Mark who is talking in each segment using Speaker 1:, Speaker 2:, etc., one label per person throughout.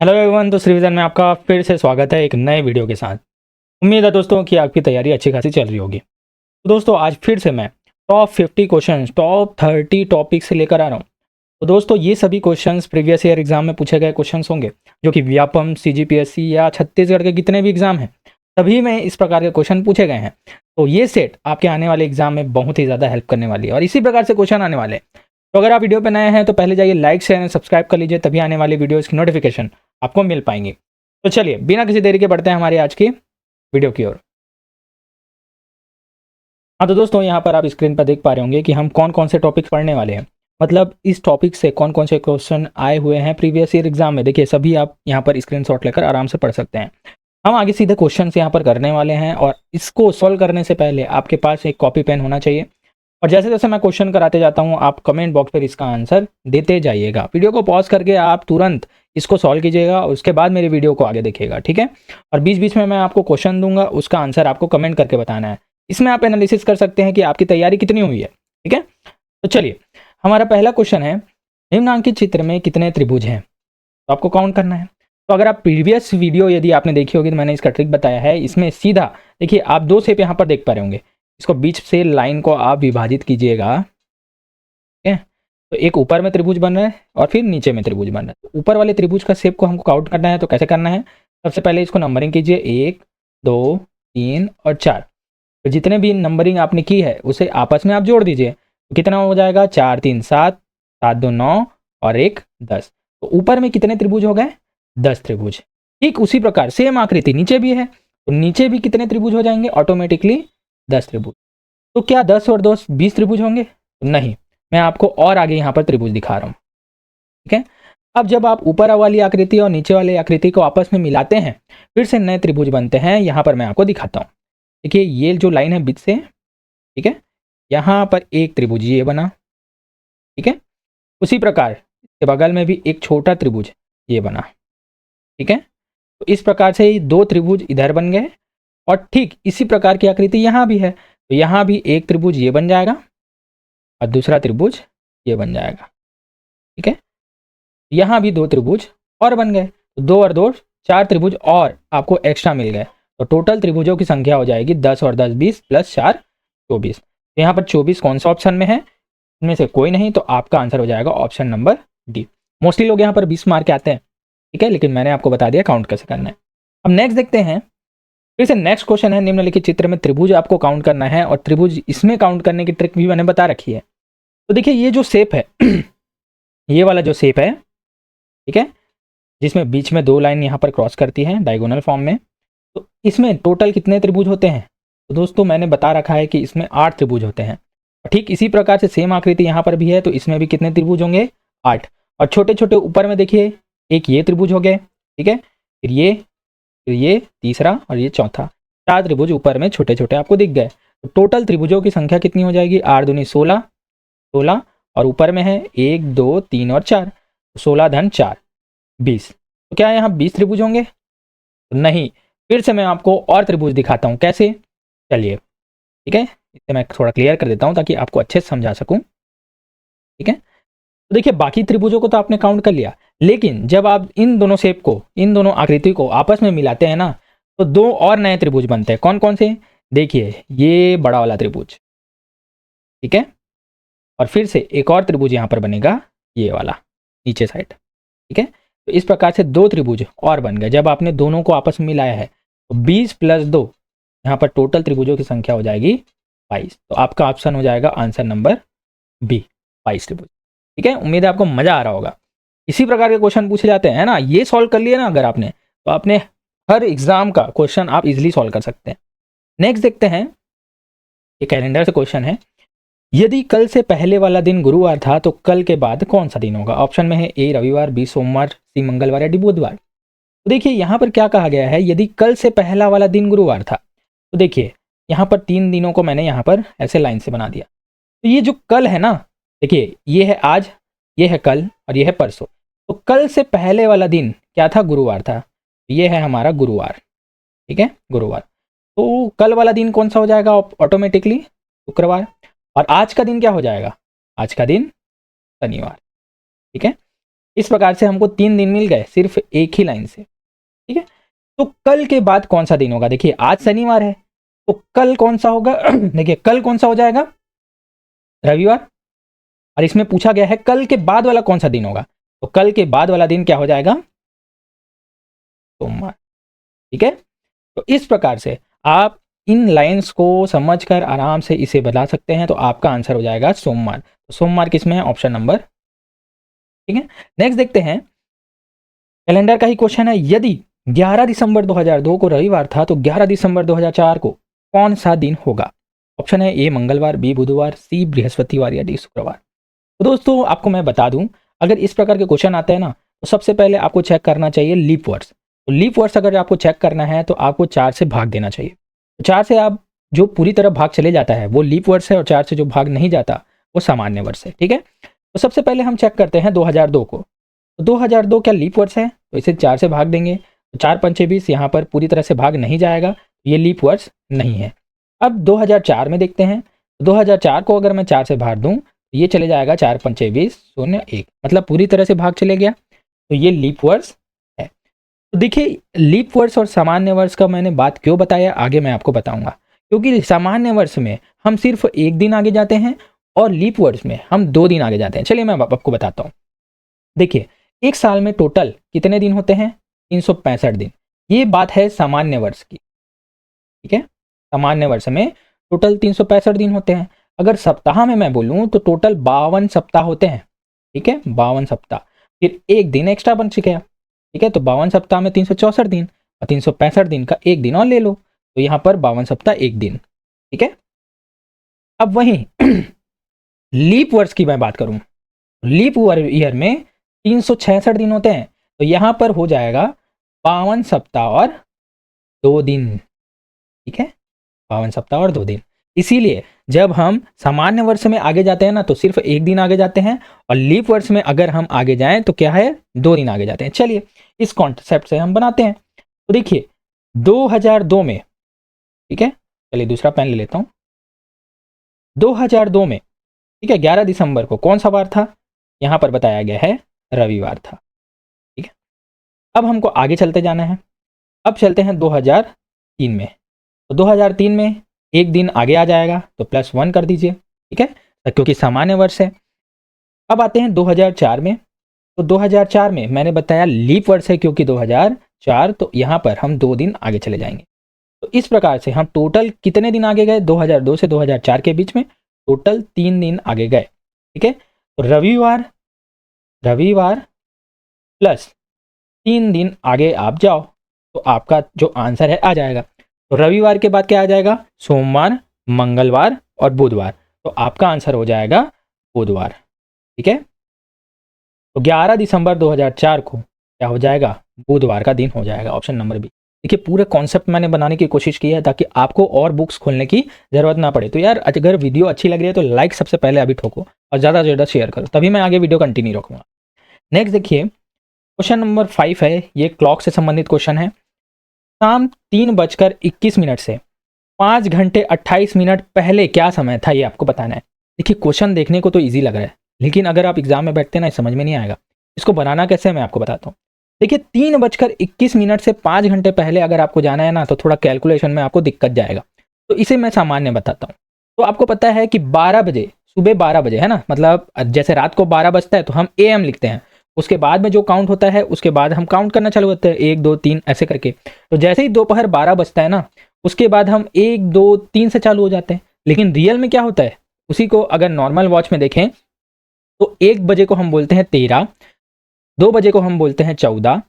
Speaker 1: Hello everyone, तो revision में आपका फिर से स्वागत है एक नए वीडियो के साथ। उम्मीद है दोस्तों कि आपकी तैयारी अच्छी खासी चल रही होगी। तो दोस्तों आज फिर से मैं टॉप 50 क्वेश्चंस, टॉप 30 टॉपिक से लेकर आ रहा हूँ। तो दोस्तों ये सभी क्वेश्चंस प्रीवियस ईयर एग्जाम में पूछे गए क्वेश्चंस होंगे, जो कि व्यापम, सीजीपीएससी या छत्तीसगढ़ के जितने भी एग्जाम हैं सभी में इस प्रकार के क्वेश्चन पूछे गए हैं। तो ये सेट आपके आने वाले एग्जाम में बहुत ही ज़्यादा हेल्प करने वाली है और इसी प्रकार से क्वेश्चन आने वाले हैं। तो अगर आप वीडियो पर नए हैं तो पहले जाइए लाइक शेयर एंड सब्सक्राइब कर लीजिए, तभी आने वाली वीडियोज़ की नोटिफिकेशन आपको मिल पाएंगी। तो चलिए बिना किसी देरी के बढ़ते हैं हमारी आज की वीडियो की ओर। हाँ तो दोस्तों यहाँ पर आप स्क्रीन पर देख पा रहे होंगे कि हम कौन कौन से टॉपिक्स पढ़ने वाले हैं, मतलब इस टॉपिक से कौन कौन से क्वेश्चन आए हुए हैं प्रीवियस ईयर एग्जाम में। देखिए सभी आप यहाँ पर स्क्रीनशॉट लेकर आराम से पढ़ सकते हैं। हम आगे सीधे क्वेश्चन यहाँ पर करने वाले हैं और इसको सॉल्व करने से पहले आपके पास एक कॉपी पेन होना चाहिए। और जैसे जैसे मैं क्वेश्चन कराते जाता हूँ आप कमेंट बॉक्स पर इसका आंसर देते जाइएगा। वीडियो को पॉज करके आप तुरंत इसको सॉल्व कीजिएगा, उसके बाद मेरी वीडियो को आगे देखिएगा, ठीक है। और बीच बीच में मैं आपको क्वेश्चन दूंगा, उसका आंसर आपको कमेंट करके बताना है। इसमें आप एनालिसिस कर सकते हैं कि आपकी तैयारी कितनी हुई है, ठीक है। तो चलिए हमारा पहला क्वेश्चन है, निम्नांकित चित्र में कितने त्रिभुज हैं? तो आपको काउंट करना है। तो अगर आप प्रीवियस वीडियो यदि आपने देखी होगी तो मैंने इसका ट्रिक बताया है। इसमें सीधा देखिए आप दो शेप यहाँ पर देख पा रहे होंगे, इसको बीच से लाइन को आप विभाजित कीजिएगा, ठीक है। तो एक ऊपर में त्रिभुज बन रहा है और फिर नीचे में त्रिभुज बन रहा है। तो ऊपर वाले त्रिभुज का शेप को हमको काउंट करना है। तो कैसे करना है? सबसे पहले इसको नंबरिंग कीजिए, 1 2 3 और 4। तो जितने भी नंबरिंग आपने की है उसे आपस में आप जोड़ दीजिए। तो कितना हो जाएगा? 4 3 7, 7 2 9 और 1 10। तो ऊपर में कितने त्रिभुज हो गए? 10 त्रिभुज। ठीक उसी प्रकार सेम आकृति नीचे भी है, तो नीचे भी कितने त्रिभुज हो जाएंगे? ऑटोमेटिकली 10 त्रिभुज। तो क्या 10 और 2 20 त्रिभुज होंगे? नहीं, मैं आपको और आगे यहाँ पर त्रिभुज दिखा रहा हूँ, ठीक है। अब जब आप ऊपर वाली आकृति और नीचे वाली आकृति को आपस में मिलाते हैं फिर से नए त्रिभुज बनते हैं। यहाँ पर मैं आपको दिखाता हूँ। देखिए ये जो लाइन है बीच से, ठीक है, यहाँ पर एक त्रिभुज ये बना, ठीक है। उसी प्रकार इसके बगल में भी एक छोटा त्रिभुज ये बना, ठीक है। तो इस प्रकार से दो त्रिभुज इधर बन गए और ठीक इसी प्रकार की आकृति यहाँ भी है। तो यहाँ भी एक त्रिभुज ये बन जाएगा और दूसरा त्रिभुज ये बन जाएगा, ठीक है। यहाँ भी दो त्रिभुज और बन गए, तो 2 और 2 4 त्रिभुज और आपको एक्स्ट्रा मिल गए। तो टोटल त्रिभुजों की संख्या हो जाएगी 10 और 10 20 प्लस 4 24। तो यहाँ पर 24 कौन सा ऑप्शन में है? इनमें से कोई नहीं, तो आपका आंसर हो जाएगा ऑप्शन नंबर डी। मोस्टली लोग यहाँ पर 20 मार्क के आते हैं, ठीक है, लेकिन मैंने आपको बता दिया काउंट कैसे करना है। अब नेक्स्ट देखते हैं। फिर से नेक्स्ट क्वेश्चन है, निम्नलिखित चित्र में त्रिभुज आपको काउंट करना है और त्रिभुज इसमें काउंट करने की ट्रिक भी मैंने बता रखी है। तो देखिए ये जो शेप है ये वाला जो शेप है, ठीक है, जिसमें बीच में दो लाइन यहाँ पर क्रॉस करती है डायगोनल फॉर्म में, तो इसमें टोटल कितने त्रिभुज होते हैं? तो दोस्तों मैंने बता रखा है कि इसमें 8 त्रिभुज होते हैं। ठीक इसी प्रकार से सेम आकृति यहाँ पर भी है, तो इसमें भी कितने त्रिभुज होंगे? 8। और छोटे छोटे ऊपर में देखिए एक ये त्रिभुज हो गए, ठीक है, फिर ये तीसरा और ये चौथा, 4 त्रिभुज ऊपर में छोटे छोटे आपको दिख गए। तो टोटल त्रिभुजों की संख्या कितनी हो जाएगी? 8 दूनी 16, 16 और ऊपर में है 1 2 3 और 4, 16 धन 4 20। तो क्या यहाँ 20 त्रिभुज होंगे? नहीं। फिर से मैं आपको और त्रिभुज दिखाता हूँ, कैसे? चलिए, ठीक है, इसे मैं थोड़ा क्लियर कर देता हूँ ताकि आपको अच्छे से समझा सकूँ, ठीक है। तो देखिए बाकी त्रिभुजों को तो आपने काउंट कर लिया, लेकिन जब आप इन दोनों शेप को, इन दोनों आकृति को आपस में मिलाते हैं ना, तो दो और नए त्रिभुज बनते हैं। कौन कौन से? देखिए ये बड़ा वाला त्रिभुज, ठीक है, और फिर से एक और त्रिभुज यहाँ पर बनेगा, ये वाला नीचे साइड, ठीक है। तो इस प्रकार से दो त्रिभुज और बन गए। जब आपने दोनों को आपस में मिलाया है तो 20 प्लस 2, यहाँ पर टोटल त्रिभुजों की संख्या हो जाएगी 22। तो आपका ऑप्शन हो जाएगा आंसर नंबर बी, 22 त्रिभुज, ठीक है। उम्मीद है आपको मजा आ रहा होगा। इसी प्रकार के क्वेश्चन पूछे जाते हैं ना, ये सॉल्व कर लिए ना अगर आपने, तो आपने हर एग्जाम का क्वेश्चन आप इजिली सॉल्व कर सकते हैं। नेक्स्ट देखते हैं, ये कैलेंडर से क्वेश्चन है, यदि कल से पहले वाला दिन गुरुवार था तो कल के बाद कौन सा दिन होगा? ऑप्शन में है ए रविवार, बी सोमवार, सी मंगलवार या डी बुधवार। तो देखिए यहाँ पर क्या कहा गया है, यदि कल से पहला वाला दिन गुरुवार था, तो देखिए यहाँ पर 3 दिनों को मैंने यहाँ पर ऐसे लाइन से बना दिया। तो ये जो कल है ना, देखिए ये है आज, ये है कल और ये है परसों। तो कल से पहले वाला दिन क्या था? गुरुवार था। ये है हमारा गुरुवार, ठीक है, गुरुवार। तो कल वाला दिन कौन सा हो जाएगा? ऑटोमेटिकली शुक्रवार। और आज का दिन क्या हो जाएगा? आज का दिन शनिवार, ठीक है। इस प्रकार से हमको 3 दिन मिल गए सिर्फ एक ही लाइन से, ठीक है। तो कल के बाद कौन सा दिन होगा, देखिए आज शनिवार है तो कल कौन सा होगा देखिए कल कौन सा हो जाएगा, रविवार। और इसमें पूछा गया है कल के बाद वाला कौन सा दिन होगा, तो कल के बाद वाला दिन क्या हो जाएगा, सोमवार, ठीक है। तो इस प्रकार से आप इन लाइंस को समझकर आराम से इसे बता सकते हैं, तो आपका आंसर हो जाएगा सोमवार। तो सोमवार किसमें है, ऑप्शन नंबर, ठीक है। नेक्स्ट देखते हैं, कैलेंडर का ही क्वेश्चन है, यदि 11 दिसंबर 2002 को रविवार था तो 11 दिसंबर 2004 को कौन सा दिन होगा। ऑप्शन है ए मंगलवार, बी बुधवार, सी बृहस्पतिवार या डी शुक्रवार। तो दोस्तों आपको मैं बता दूं, अगर इस प्रकार के क्वेश्चन आते हैं ना तो सबसे पहले आपको चेक करना चाहिए लीप वर्ड्स। तो लीप वर्ड्स अगर आपको चेक करना है तो आपको 4 से भाग देना चाहिए। तो 4 से आप जो पूरी तरह भाग चले जाता है वो लीप वर्ड्स है, और 4 से जो भाग नहीं जाता वो सामान्य वर्ष है, ठीक है। तो सबसे पहले हम चेक करते हैं 2002 को। तो 2002 क्या लीप वर्ष है, तो इसे 4 से भाग देंगे, तो 4 पंचे 20, यहाँ पर पूरी तरह से भाग नहीं जाएगा, ये लीप वर्ष नहीं है। अब 2004 में देखते हैं, 2004 को अगर मैं 4 से भाग दूं तो ये चले जाएगा 4 पंचे 20, 0 1, मतलब पूरी तरह से भाग चले गया, तो ये लीप वर्ष है। तो देखिए लीप वर्ष और सामान्य वर्ष का मैंने बात क्यों बताया आगे मैं आपको बताऊंगा, क्योंकि सामान्य वर्ष में हम सिर्फ एक दिन आगे जाते हैं और लीप वर्ष में हम 2 दिन आगे जाते हैं। चलिए मैं आपको बताता हूँ। देखिए एक साल में टोटल कितने दिन होते हैं, 365 दिन। ये बात है सामान्य वर्ष की, ठीक है। सामान्य वर्ष में टोटल 365 दिन होते हैं। अगर सप्ताह में मैं बोलूं तो टोटल 52 सप्ताह होते हैं, ठीक है, 52 सप्ताह, फिर एक दिन एक्स्ट्रा बन गया, ठीक है। तो 52 सप्ताह में 364 दिन, और 365 दिन का एक दिन और ले लो, तो यहाँ पर 52 सप्ताह एक दिन, ठीक है। अब वहीं लीप वर्ष की मैं बात करूं, लीप ईयर में 366 दिन होते हैं, तो यहां पर हो जाएगा 52 सप्ताह और 2 दिन, ठीक है, 52 सप्ताह और 2 दिन। इसीलिए जब हम सामान्य वर्ष में आगे जाते हैं ना तो सिर्फ एक दिन आगे जाते हैं, और लीप वर्ष में अगर हम आगे जाएं तो क्या है, 2 दिन आगे जाते हैं। चलिए इस कॉन्सेप्ट से हम बनाते हैं। तो देखिए 2002 में, ठीक है, चलिए दूसरा पेन ले लेता हूं। 2002 में, ठीक है, 11 दिसंबर को कौन सा वार था, यहां पर बताया गया है रविवार था, ठीक है। अब हमको आगे चलते जाना है। अब चलते हैं 2003 में। तो 2003 में एक दिन आगे आ जाएगा तो +1 कर दीजिए, ठीक है, क्योंकि सामान्य वर्ष है। अब आते हैं 2004 में। तो 2004 में मैंने बताया लीप वर्ष है क्योंकि 2004, तो यहाँ पर हम 2 दिन आगे चले जाएंगे। तो इस प्रकार से हम टोटल कितने दिन आगे गए, 2002 से 2004 के बीच में टोटल 3 दिन आगे गए, ठीक है। तो रविवार प्लस 3 दिन आगे आप जाओ तो आपका जो आंसर है आ जाएगा। तो रविवार के बाद क्या आ जाएगा, सोमवार, मंगलवार और बुधवार, तो आपका आंसर हो जाएगा बुधवार, ठीक है। तो 11 दिसंबर 2004 को क्या हो जाएगा, बुधवार का दिन हो जाएगा, ऑप्शन नंबर बी। देखिए पूरे कॉन्सेप्ट मैंने बनाने की कोशिश की है ताकि आपको और बुक्स खोलने की ज़रूरत ना पड़े। तो यार अगर वीडियो अच्छी लग रही है तो लाइक सबसे पहले अभी ठोको और ज़्यादा से ज़्यादा शेयर करो, तभी मैं आगे वीडियो कंटिन्यू रखूँगा। नेक्स्ट देखिए क्वेश्चन नंबर 5 है, ये क्लॉक से संबंधित क्वेश्चन है। शाम 3:21 से 5 घंटे 28 मिनट पहले क्या समय था, ये आपको बताना है। देखिए क्वेश्चन देखने को तो ईजी लग रहा है, लेकिन अगर आप एग्जाम में बैठते ना समझ में नहीं आएगा। इसको बनाना कैसे मैं आपको बताता हूँ। देखिए 3:21 से 5 घंटे पहले अगर आपको जाना है ना तो थोड़ा कैलकुलेशन में आपको दिक्कत जाएगा, तो इसे मैं सामान्य बताता हूँ। तो आपको पता है कि 12 बजे, सुबह 12 बजे है ना, मतलब जैसे रात को 12 बजता है तो हम AM लिखते हैं, उसके बाद में जो काउंट होता है उसके बाद हम काउंट करना चालू करते हैं 1 2 3 ऐसे करके। तो जैसे ही दोपहर 12 बजता है ना उसके बाद हम 1 2 3 से चालू हो जाते हैं। लेकिन रियल में क्या होता है, उसी को अगर नॉर्मल वॉच में देखें तो 1 बजे को हम बोलते हैं 13, 2 बजे को हम बोलते हैं 14,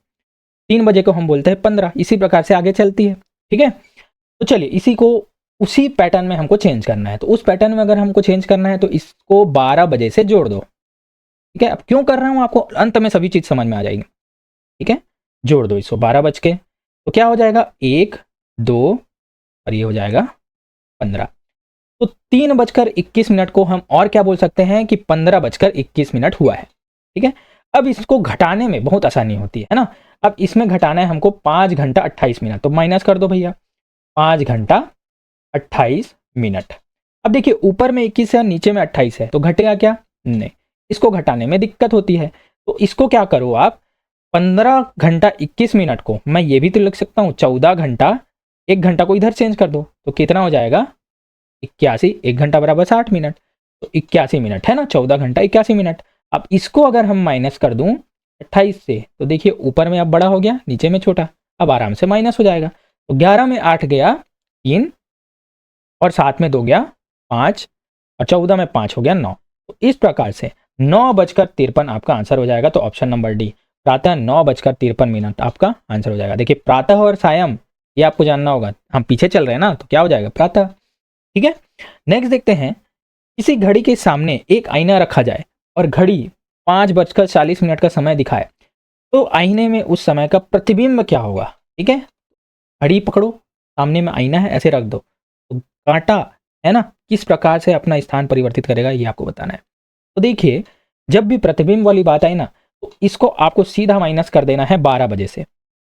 Speaker 1: 3 बजे को हम बोलते हैं 15, इसी प्रकार से आगे चलती है, ठीक है। तो चलिए इसी को उसी पैटर्न में हमको चेंज करना है। तो उस पैटर्न में अगर हमको चेंज करना है तो इसको 12 बजे से जोड़ दो, ठीक है। अब क्यों कर रहा हूं आपको अंत में सभी चीज समझ में आ जाएगी, ठीक है। जोड़ दो इसको 12 बज के, तो क्या हो जाएगा 1 2 और ये हो जाएगा 15। तो 3:21 को हम और क्या बोल सकते हैं कि 15:21 हुआ है, ठीक है। अब इसको घटाने में बहुत आसानी होती है ना। अब इसमें घटाना है हमको 5 घंटा 28 मिनट, तो माइनस कर दो भैया 5 घंटा 28 मिनट। अब देखिए ऊपर में 21 है नीचे में 28 है, तो घटेगा क्या, नहीं, इसको घटाने में दिक्कत होती है। तो इसको क्या करो आप, 15 घंटा 21 मिनट को मैं ये भी तो लिख सकता हूँ 14 घंटा, 1 घंटा को इधर चेंज कर दो तो कितना हो जाएगा 81, 1 घंटा बराबर 60 मिनट, तो 81 मिनट है ना, 14 घंटा 81 मिनट। अब इसको अगर हम माइनस कर दूं 28 से, तो देखिए ऊपर में अब बड़ा हो गया, नीचे में छोटा, अब आराम से माइनस हो जाएगा। तो 11 में 8 गया 3, और 7 में 2 गया 5, और 14 में 5 हो गया 9। तो इस प्रकार से 9:53 आपका आंसर हो जाएगा। तो ऑप्शन नंबर डी, प्रातः 9:53 आपका आंसर हो जाएगा। देखिए प्रातः और सायं ये आपको जानना होगा, हम पीछे चल रहे हैं ना, तो क्या हो जाएगा प्रातः। ठीक है, नेक्स्ट देखते हैं, किसी घड़ी के सामने एक आईना रखा जाए और घड़ी 5:40 का समय दिखाए, तो आईने में उस समय का प्रतिबिंब क्या होगा। ठीक है, घड़ी पकड़ो, सामने में आईना है, ऐसे रख दो, तो कांटा है ना किस प्रकार से अपना स्थान परिवर्तित करेगा ये आपको बताना है। तो देखिए जब भी प्रतिबिंब वाली बात आई ना, तो इसको आपको सीधा माइनस कर देना है 12 बजे से।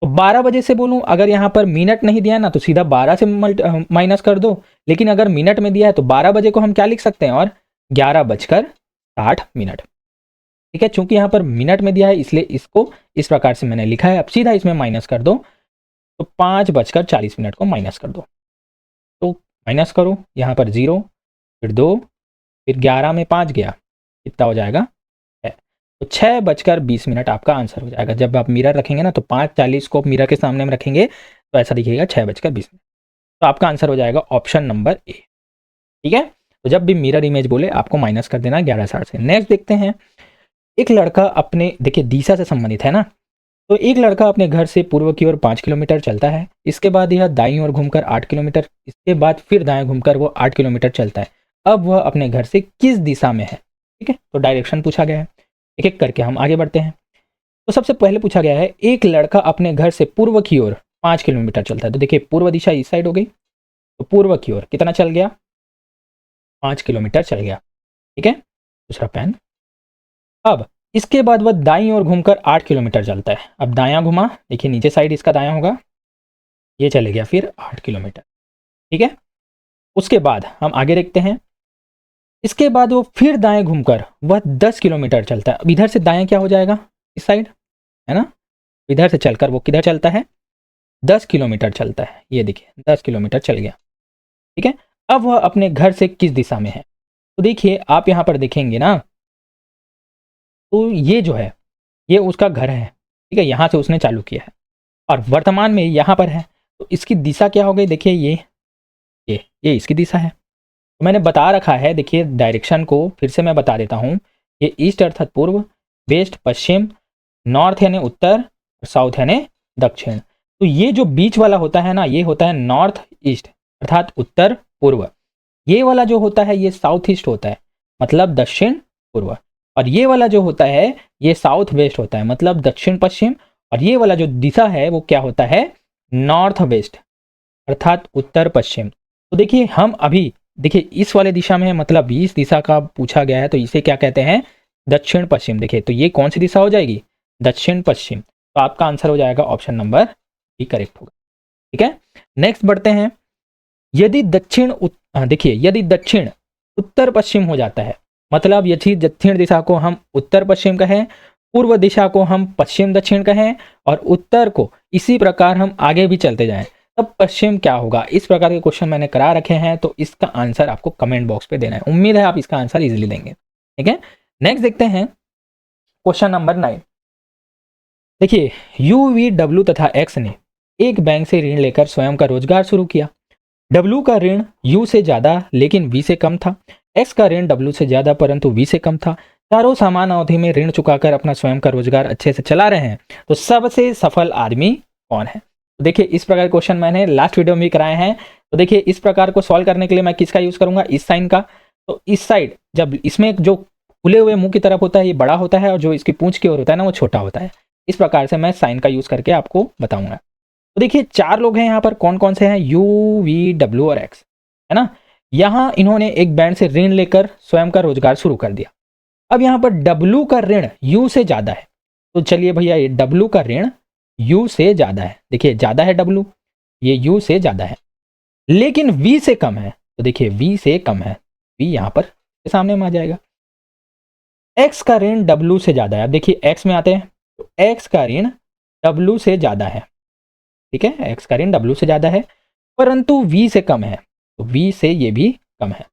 Speaker 1: तो 12 बजे से बोलूं, अगर यहाँ पर मिनट नहीं दिया ना तो सीधा 12 से माइनस कर दो, लेकिन अगर मिनट में दिया है तो 12 बजे को हम क्या लिख सकते हैं, और 11:60। ठीक है, चूंकि यहाँ पर मिनट में दिया है इसलिए इसको इस प्रकार से मैंने लिखा है। अब सीधा इसमें माइनस कर दो, तो 5:40 को माइनस कर दो, तो माइनस करो, यहाँ पर 0, फिर 2, फिर 11 में 5 गया, कितना हो जाएगा 6। तो 6:20 आपका आंसर हो जाएगा। जब आप मिरर रखेंगे ना तो 5:40 को मिरर के सामने में रखेंगे तो ऐसा दिखेगा 6:20। तो आपका आंसर हो जाएगा ऑप्शन नंबर ए। ठीक है, तो जब भी मिरर इमेज बोले आपको माइनस कर देना 11:60 से। नेक्स्ट देखते हैं, एक लड़का अपने, देखिए दिशा से संबंधित है ना, तो एक लड़का अपने घर से पूर्व की ओर 5 किलोमीटर चलता है, इसके बाद यह दाईं ओर घूमकर 8 किलोमीटर, इसके बाद फिर दाएं घूमकर वो 8 किलोमीटर चलता है। अब वह अपने घर से किस दिशा में है। ठीक है, तो डायरेक्शन पूछा गया है, एक एक करके हम आगे बढ़ते हैं। तो सबसे पहले पूछा गया है, एक लड़का अपने घर से पूर्व की ओर 5 किलोमीटर चलता है, तो देखिए पूर्व दिशा इस साइड हो गई, तो पूर्व की ओर कितना चल गया 5 किलोमीटर चल गया। ठीक है, दूसरा पेन। अब इसके बाद वह दाईं ओर घूमकर 8 किलोमीटर चलता है, अब दायां घुमा, देखिए नीचे साइड इसका दायां होगा, ये चले गया फिर 8 किलोमीटर। ठीक है, उसके बाद हम आगे देखते हैं, इसके बाद वो फिर दाएं घूमकर वह 10 किलोमीटर चलता है। अब इधर से दाएं क्या हो जाएगा, इस साइड है ना, इधर से चलकर वो किधर चलता है 10 किलोमीटर चलता है, ये देखिए 10 किलोमीटर चल गया। ठीक है, अब वह अपने घर से किस दिशा में है। तो देखिए आप यहाँ पर देखेंगे ना, तो ये जो है ये उसका घर है। ठीक है, यहाँ से उसने चालू किया है और वर्तमान में यहाँ पर है, तो इसकी दिशा क्या हो गई, देखिए ये इसकी दिशा है। तो मैंने बता रखा है, देखिए डायरेक्शन को फिर से मैं बता देता हूँ, ये ईस्ट अर्थात पूर्व, वेस्ट पश्चिम, नॉर्थ यानी उत्तर, साउथ यानी दक्षिण। तो ये जो बीच वाला होता है ना, ये होता है नॉर्थ ईस्ट अर्थात उत्तर पूर्व, ये वाला जो होता है ये साउथ ईस्ट होता है मतलब दक्षिण पूर्व, और ये वाला जो होता है ये साउथ वेस्ट होता है मतलब दक्षिण पश्चिम, और ये वाला जो दिशा है वो क्या होता है नॉर्थ वेस्ट अर्थात उत्तर पश्चिम। तो देखिए हम अभी देखिए इस वाले दिशा में है, मतलब इस दिशा का पूछा गया है, तो इसे क्या कहते हैं दक्षिण पश्चिम। देखिए तो ये कौन सी दिशा हो जाएगी दक्षिण पश्चिम, तो आपका आंसर हो जाएगा ऑप्शन नंबर बी करेक्ट होगा। ठीक है, नेक्स्ट बढ़ते हैं, यदि देखिए यदि दक्षिण उत्तर पश्चिम हो जाता है, मतलब यदि दक्षिण दिशा को हम उत्तर पश्चिम कहें, पूर्व दिशा को हम पश्चिम दक्षिण कहें, और उत्तर को इसी प्रकार हम आगे भी चलते जाएं, तब पश्चिम क्या होगा। इस प्रकार के क्वेश्चन मैंने करा रखे हैं, तो इसका आंसर आपको कमेंट बॉक्स पे देना है। उम्मीद है आप इसका आंसर इजीली देंगे। ठीक है, नेक्स्ट देखते हैं क्वेश्चन नंबर 9। देखिए UV, W तथा X ने एक बैंक से ऋण लेकर स्वयं का रोजगार शुरू किया। W का ऋण U से ज्यादा लेकिन V से कम था, X का ऋण W से ज्यादा परंतु V से कम था। चारों समान अवधि में ऋण चुकाकर अपना स्वयं का रोजगार अच्छे से चला रहे हैं, तो सबसे सफल आदमी कौन है। तो देखिए इस प्रकार क्वेश्चन मैंने लास्ट वीडियो में भी कराए हैं। तो देखिए इस प्रकार को सॉल्व करने के लिए मैं किसका यूज करूंगा, इस साइन का। तो इस साइड जब इसमें जो खुले हुए मुंह की तरफ होता है ये बड़ा होता है, और जो इसकी पूंछ की ओर होता है ना वो छोटा होता है। इस प्रकार से मैं साइन का यूज करके आपको बताऊंगा। तो देखिए 4 लोग हैं यहाँ पर, कौन कौन से हैं UV, W और X है ना। यहाँ इन्होंने एक बैंक से ऋण लेकर स्वयं का रोजगार शुरू कर दिया। अब यहाँ पर W का ऋण U से ज्यादा है, तो चलिए भैया ये W का ऋण U से ज्यादा है, देखिए ज्यादा है W, ये U से ज्यादा है, लेकिन V से कम है, तो देखिए V से कम है, V यहाँ पर सामने में आ जाएगा। एक्स का ऋण डब्ल्यू से ज़्यादा है। अब देखिए एक्स में आते हैं तो एक्स का ऋण डब्ल्यू से ज़्यादा है, ठीक है, एक्स का ऋण डब्ल्यू से ज़्यादा है, परंतु वी से कम है, तो वी से ये भी कम है,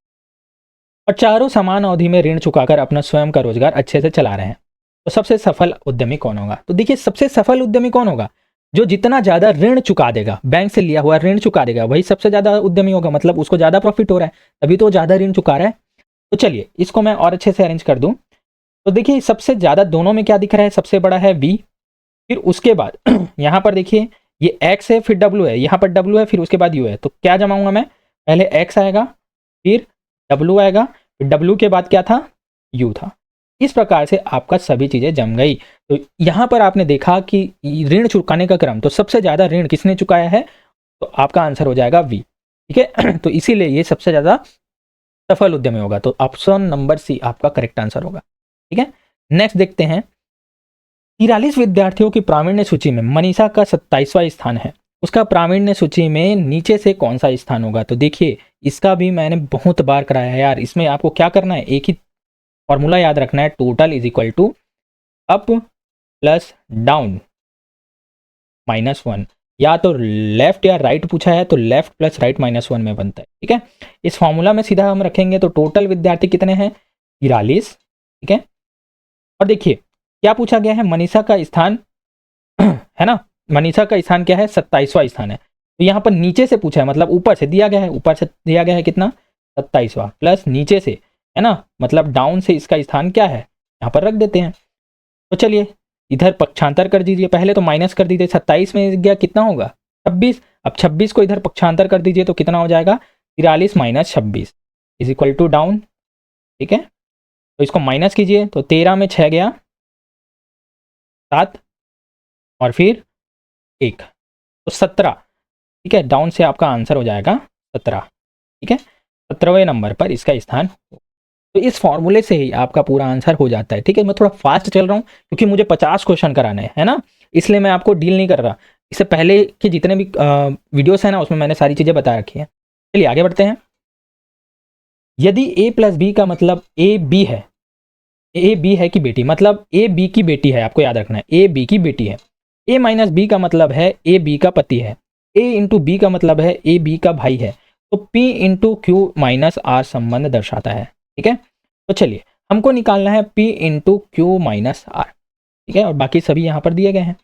Speaker 1: और चारों समान अवधि में ऋण चुकाकर अपना स्वयं का रोजगार अच्छे से चला रहे हैं। तो सबसे सफल उद्यमी कौन होगा? तो देखिए सबसे सफल उद्यमी कौन होगा? जो जितना ज़्यादा ऋण चुका देगा, बैंक से लिया हुआ ऋण चुका देगा, वही सबसे ज़्यादा उद्यमी होगा, मतलब उसको ज़्यादा प्रॉफिट हो रहा है, तभी तो ज़्यादा ऋण चुका रहा है। तो चलिए इसको मैं और अच्छे से अरेंज कर दूं। तो देखिए सबसे ज़्यादा दोनों में क्या दिख रहा है? सबसे बड़ा है वी, फिर उसके बाद यहाँ पर देखिए ये एक्स है, फिर डब्ल्यू है, यहाँ पर डब्ल्यू है, फिर उसके बाद यू है। तो क्या जमाऊंगा मैं? पहले एक्स आएगा, फिर डब्ल्यू आएगा, फिर डब्ल्यू के बाद क्या था? यू था। इस प्रकार से आपका सभी चीज़ें जम गई। तो यहाँ पर आपने देखा कि ऋण चुकाने का क्रम, तो सबसे ज़्यादा ऋण किसने चुकाया है? तो आपका आंसर हो जाएगा वी, ठीक है। तो इसीलिए ये सबसे ज़्यादा सफल उद्यमी होगा। तो ऑप्शन नंबर सी आपका करेक्ट आंसर होगा, ठीक है। नेक्स्ट देखते हैं, 43 विद्यार्थियों की प्रावीण्य सूची में मनीषा का 27वां स्थान है, उसका प्रावीण्य सूची में नीचे से कौन सा स्थान होगा? तो देखिए इसका भी मैंने बहुत बार कराया है यार। इसमें आपको क्या करना है? एक ही फॉर्मूला याद रखना है, total is equal to up plus down -1, या तो लेफ्ट या राइट पूछा है तो लेफ्ट प्लस राइट -1 में बनता है, ठीक है। इस फॉर्मूला में सीधा हम रखेंगे तो टोटल विद्यार्थी कितने हैं? 43, ठीक है। और देखिए क्या पूछा गया है? मनीषा का स्थान है ना, मनीषा का स्थान क्या है? 27वां स्थान है। तो यहाँ पर नीचे से पूछा है, मतलब ऊपर से दिया गया है, ऊपर से दिया गया है कितना? 27वां, प्लस नीचे से, है ना, मतलब डाउन से इसका स्थान क्या है, यहाँ पर रख देते हैं। तो चलिए इधर पक्षांतर कर दीजिए, पहले तो माइनस कर दीजिए, 27 में गया कितना होगा? 26। अब 26 को इधर पक्षांतर कर दीजिए तो कितना हो जाएगा? 43 minus 26 is equal to down, ठीक है। तो इसको माइनस कीजिए तो 13 में 6 गया 7, और फिर 1, तो 17, ठीक है। डाउन से आपका आंसर हो जाएगा 17, ठीक है। 17वें नंबर पर इसका स्थान। तो इस फॉर्मूले से ही आपका पूरा आंसर हो जाता है, ठीक है। मैं थोड़ा फास्ट चल रहा हूँ क्योंकि मुझे 50 क्वेश्चन कराने हैं, है ना, इसलिए मैं आपको डील नहीं कर रहा। इससे पहले के जितने भी वीडियोस हैं ना, उसमें मैंने सारी चीज़ें बता रखी हैं। चलिए आगे बढ़ते हैं। यदि ए प्लस बी का मतलब ए बी है, ए बी है की बेटी, मतलब ए बी की बेटी है, आपको याद रखना है ए बी की बेटी है। ए माइनस बी का मतलब है ए बी का पति है। ए इंटू बी का मतलब है ए बी का भाई है। तो P into Q minus R संबंध दर्शाता है, ठीक है। तो चलिए हमको निकालना है P into Q minus R, ठीक है, और बाकी सभी यहाँ पर दिए गए हैं।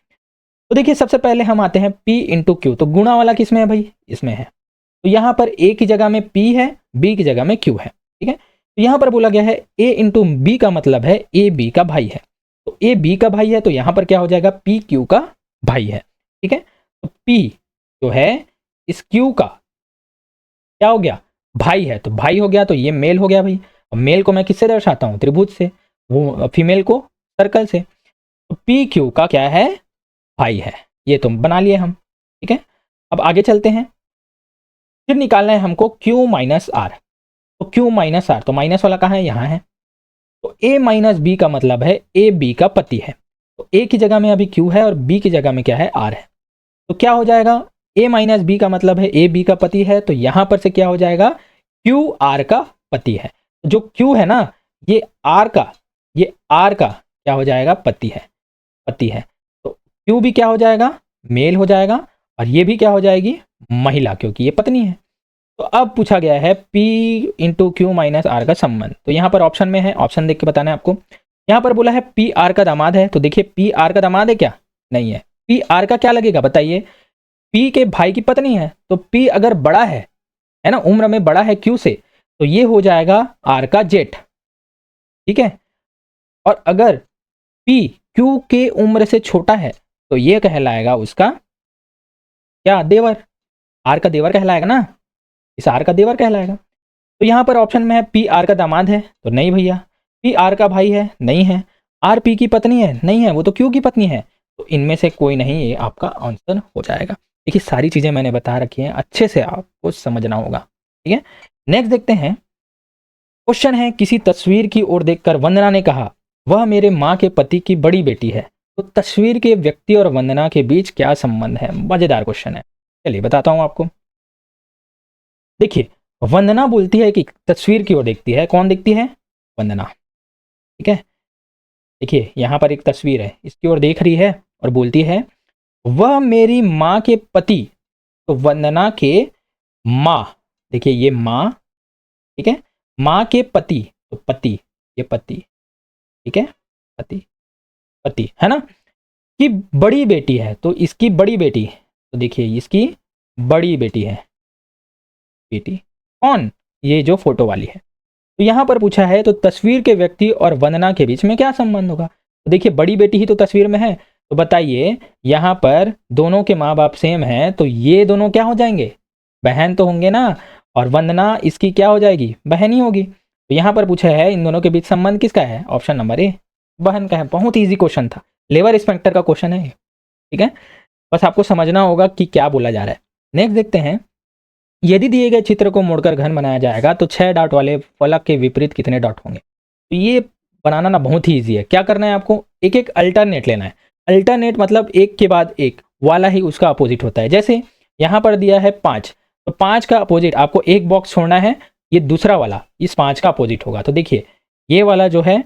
Speaker 1: तो देखिए सबसे पहले हम आते हैं पी इंटू क्यू। तो गुणा वाला किस में है भाई? इसमें है। तो यहाँ पर ए की जगह में पी है, बी की जगह में क्यू है, ठीक है। तो यहाँ पर बोला गया है ए इंटू बी का मतलब है ए बी का भाई है। तो ए बी का भाई है तो यहाँ पर क्या हो जाएगा? पी क्यू का भाई है, ठीक है। तो पी जो है इस क्यू का क्या हो गया? भाई है, तो भाई हो गया, तो ये मेल हो गया भाई। और मेल को मैं किससे दर्शाता हूँ? त्रिभुज से, वो फीमेल को सर्कल से। तो पी क्यू का क्या है? भाई है। ये तो बना लिए हम, ठीक है। अब आगे चलते हैं, फिर निकालना है हमको क्यू माइनस आर। तो क्यू माइनस आर, तो माइनस वाला कहाँ है? यहाँ है। तो ए माइनस बी का मतलब है ए बी का पति है। तो ए की जगह में अभी क्यू है और बी की जगह में क्या है? आर है। तो क्या हो जाएगा? ए माइनस बी का मतलब है ए बी का पति है, तो यहां पर से क्या हो जाएगा? क्यू आर का पति है। जो क्यू है ना, ये आर का, ये आर का क्या हो जाएगा? पति है, पति है। तो क्यू भी क्या हो जाएगा? मेल हो जाएगा, और ये भी क्या हो जाएगी? महिला, क्योंकि ये पत्नी है। तो अब पूछा गया है P into Q minus R का संबंध। तो यहाँ पर ऑप्शन में है, ऑप्शन देख के बताना है आपको। यहाँ पर बोला है पी आर का दामाद है, तो देखिए पी आर का दामाद है क्या? नहीं है। पी आर का क्या लगेगा बताइए? पी के भाई की पत्नी है, तो पी अगर बड़ा है ना, उम्र में बड़ा है क्यू से, तो ये हो जाएगा आर का जेठ, ठीक है। और अगर पी क्यू के उम्र से छोटा है तो ये कहलाएगा उसका क्या? देवर। आर का देवर कहलाएगा ना, इस आर का देवर कहलाएगा। तो यहाँ पर ऑप्शन में है पी आर का दामाद है, तो नहीं भैया। पी आर का भाई है, नहीं है। आर पी की पत्नी है, नहीं है, वो तो क्यू की पत्नी है। तो इनमें से कोई नहीं, ये आपका आंसर हो जाएगा। देखिए सारी चीज़ें मैंने बता रखी हैं, अच्छे से आपको समझना होगा, ठीक है। नेक्स्ट देखते हैं, क्वेश्चन है, किसी तस्वीर की ओर देखकर वंदना ने कहा वह मेरे माँ के पति की बड़ी बेटी है। तो तस्वीर के व्यक्ति और वंदना के बीच क्या संबंध है? मजेदार क्वेश्चन है, चलिए बताता हूँ आपको। देखिए वंदना बोलती है कि तस्वीर की ओर देखती है, कौन देखती है? वंदना, ठीक है। देखिए यहाँ पर एक तस्वीर है, इसकी ओर देख रही है और बोलती है वह मेरी माँ के पति। तो वंदना के माँ, देखिए ये माँ, ठीक है, माँ के पति, तो पति, ये पति, ठीक है, पति, पति है ना, की बड़ी बेटी है। तो इसकी बड़ी बेटी, तो देखिए इसकी बड़ी बेटी है, बेटी कौन, ये जो फोटो वाली है। तो यहाँ पर पूछा है तो तस्वीर के व्यक्ति और वंदना के बीच में क्या संबंध होगा। तो देखिए बड़ी बेटी ही तो तस्वीर में है, तो बताइए यहाँ पर दोनों के माँ बाप सेम हैं, तो ये दोनों क्या हो जाएंगे, बहन तो होंगे ना, और वंदना इसकी क्या हो जाएगी, बहन ही होगी। तो यहाँ पर पूछा है इन दोनों के बीच संबंध किसका है, ऑप्शन नंबर ए, बहन का है। बहुत ईजी क्वेश्चन था, लेबर इंस्पेक्टर का क्वेश्चन है, ठीक है, बस आपको समझना होगा कि क्या बोला जा रहा है। नेक्स्ट देखते हैं, यदि दिए गए चित्र को मोड़कर घन बनाया जाएगा तो 6 डॉट वाले फलक के विपरीत कितने डॉट होंगे। तो ये बनाना ना बहुत ही ईजी है। क्या करना है आपको, एक एक अल्टरनेट लेना है। अल्टरनेट मतलब एक के बाद एक वाला ही उसका अपोजिट होता है। जैसे यहाँ पर दिया है 5, तो 5 का अपोजिट आपको एक बॉक्स छोड़ना है, ये दूसरा वाला इस 5 का अपोजिट होगा। तो देखिए ये वाला जो है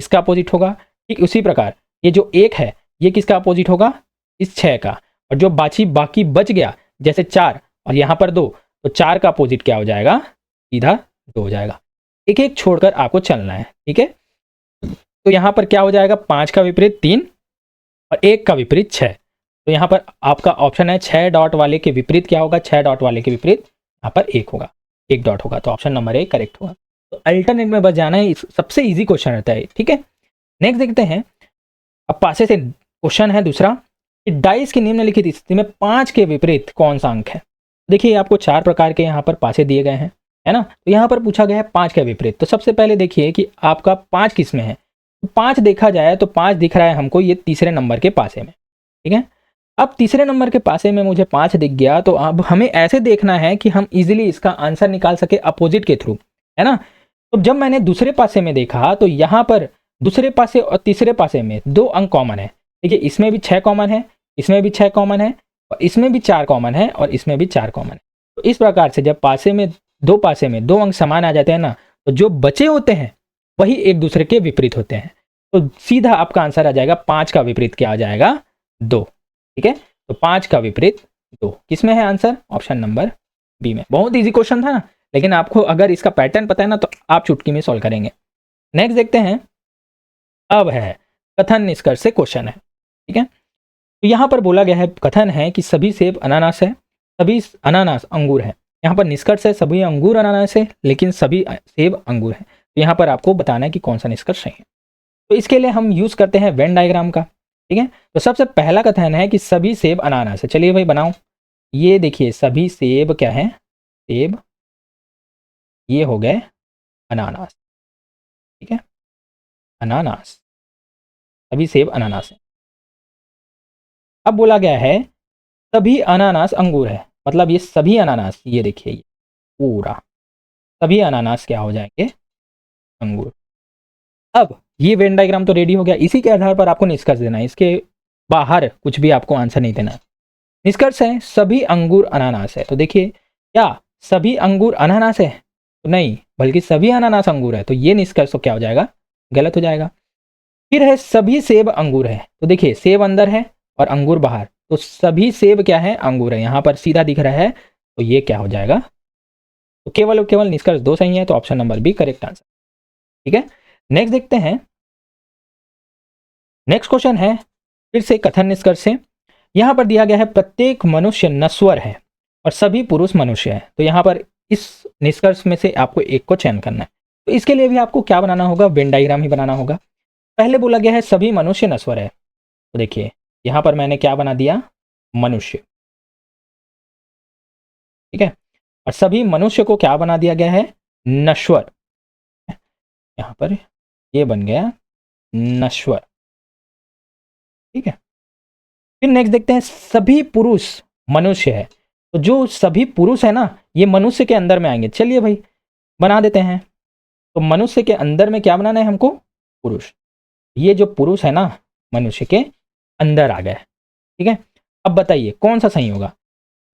Speaker 1: इसका अपोजिट होगा, ठीक उसी प्रकार ये जो 1 है ये किसका अपोजिट होगा, इस 6 का। और जो बाकी बच गया जैसे 4 और यहाँ पर 2, तो 4 का अपोजिट क्या हो जाएगा, सीधा 2 हो जाएगा। एक एक छोड़कर आपको चलना है, ठीक है। तो यहाँ पर क्या हो जाएगा, 5 का विपरीत 3 और 1 का विपरीत 6। तो यहाँ पर आपका ऑप्शन है 6 डॉट वाले के विपरीत क्या होगा, 6 डॉट वाले के विपरीत यहाँ पर 1 होगा, 1 डॉट होगा। तो ऑप्शन नंबर 1 करेक्ट होगा। तो अल्टरनेट में बच जाना है, सबसे ईजी क्वेश्चन रहता है, ठीक है। नेक्स्ट देखते हैं, अब पासे से क्वेश्चन है दूसरा, डाइस की निम्नलिखित स्थिति में 5 के विपरीत कौन सा अंक है। देखिए आपको 4 प्रकार के यहाँ पर पासे दिए गए हैं, है ना। तो यहाँ पर पूछा गया है 5 के विपरीत। तो सबसे पहले देखिए कि आपका 5 किस में है। तो 5 देखा जाए तो 5 दिख रहा है हमको ये तीसरे नंबर के पासे में, ठीक है। अब तीसरे नंबर के पासे में मुझे 5 दिख गया, तो अब हमें ऐसे देखना है कि हम इजीली इसका आंसर निकाल सके अपोजिट के थ्रू, है ना। तो जब मैंने दूसरे पासे में देखा तो यहाँ पर दूसरे पासे और तीसरे पासे में 2 अंक कॉमन है। देखिए इसमें भी 6 कॉमन है, इसमें भी 6 कॉमन है, और इसमें भी 4 कॉमन है, और इसमें भी 4 कॉमन है। तो इस प्रकार से जब पासे में 2 अंक समान आ जाते हैं ना, तो जो बचे होते हैं वही एक दूसरे के विपरीत होते हैं। तो सीधा आपका आंसर आ जाएगा 5 का विपरीत क्या आ जाएगा, 2, ठीक है। तो 5 का विपरीत 2 किसमें है आंसर, ऑप्शन नंबर बी में। बहुत ईजी क्वेश्चन था ना, लेकिन आपको अगर इसका पैटर्न पता है ना तो आप चुटकी में सॉल्व करेंगे। नेक्स्ट देखते हैं, अब है कथन निष्कर्ष से क्वेश्चन है, ठीक है। तो यहाँ पर बोला गया है, कथन है कि सभी सेब अनानास है, सभी अनानास अंगूर है। यहाँ पर निष्कर्ष है सभी अंगूर अनानास है, लेकिन सभी सेब अंगूर है। तो यहाँ पर आपको बताना है कि कौन सा निष्कर्ष सही है। तो इसके लिए हम यूज़ करते हैं वेन डायग्राम का, ठीक है। तो सबसे पहला कथन है कि सभी सेब अनानास है। चलिए भाई बनाओ। ये देखिए सभी सेब क्या है, सेब, ये हो गए अनानास, ठीक है, अनानास, सभी सेब अनानास है। अब बोला गया है सभी अनानास अंगूर है, मतलब ये सभी अनानास, ये देखिए ये पूरा सभी अनानास क्या हो जाएंगे, अंगूर। अब ये वेन डायग्राम तो रेडी हो गया, इसी के आधार पर आपको निष्कर्ष देना है, इसके बाहर कुछ भी आपको आंसर नहीं देना है। निष्कर्ष है सभी अंगूर अनानास है। तो देखिए क्या सभी अंगूर अनानास है, तो नहीं, बल्कि सभी अनानास अंगूर है। तो ये निष्कर्ष तो क्या हो जाएगा, गलत हो जाएगा। फिर है सभी सेब अंगूर है। तो देखिए सेब अंदर है और अंगूर बाहर, तो सभी सेब क्या है, अंगूर है, यहाँ पर सीधा दिख रहा है। तो ये क्या हो जाएगा, तो केवल और केवल निष्कर्ष 2 सही है। तो option number B correct answer, ठीक है। नेक्स्ट देखते हैं, नेक्स्ट क्वेश्चन है फिर से कथन निष्कर्ष से। यहाँ पर दिया गया है प्रत्येक मनुष्य नश्वर है और सभी पुरुष मनुष्य है। तो यहाँ पर इस निष्कर्ष में से आपको एक को चयन करना है। तो इसके लिए भी आपको क्या बनाना होगा, वेन डायग्राम ही बनाना होगा। पहले बोला गया है सभी मनुष्य नश्वर है। तो देखिए यहाँ पर मैंने क्या बना दिया, मनुष्य, ठीक है, और सभी मनुष्य को क्या बना दिया गया है, नश्वर। यहाँ पर ये बन गया नश्वर, ठीक है। फिर नेक्स्ट देखते हैं सभी पुरुष मनुष्य है। तो जो सभी पुरुष है ना, ये मनुष्य के अंदर में आएंगे। चलिए भाई बना देते हैं। तो मनुष्य के अंदर में क्या बनाना है हमको, पुरुष। ये जो पुरुष है ना मनुष्य के अंदर आ गए, ठीक है। अब बताइए कौन सा सही होगा।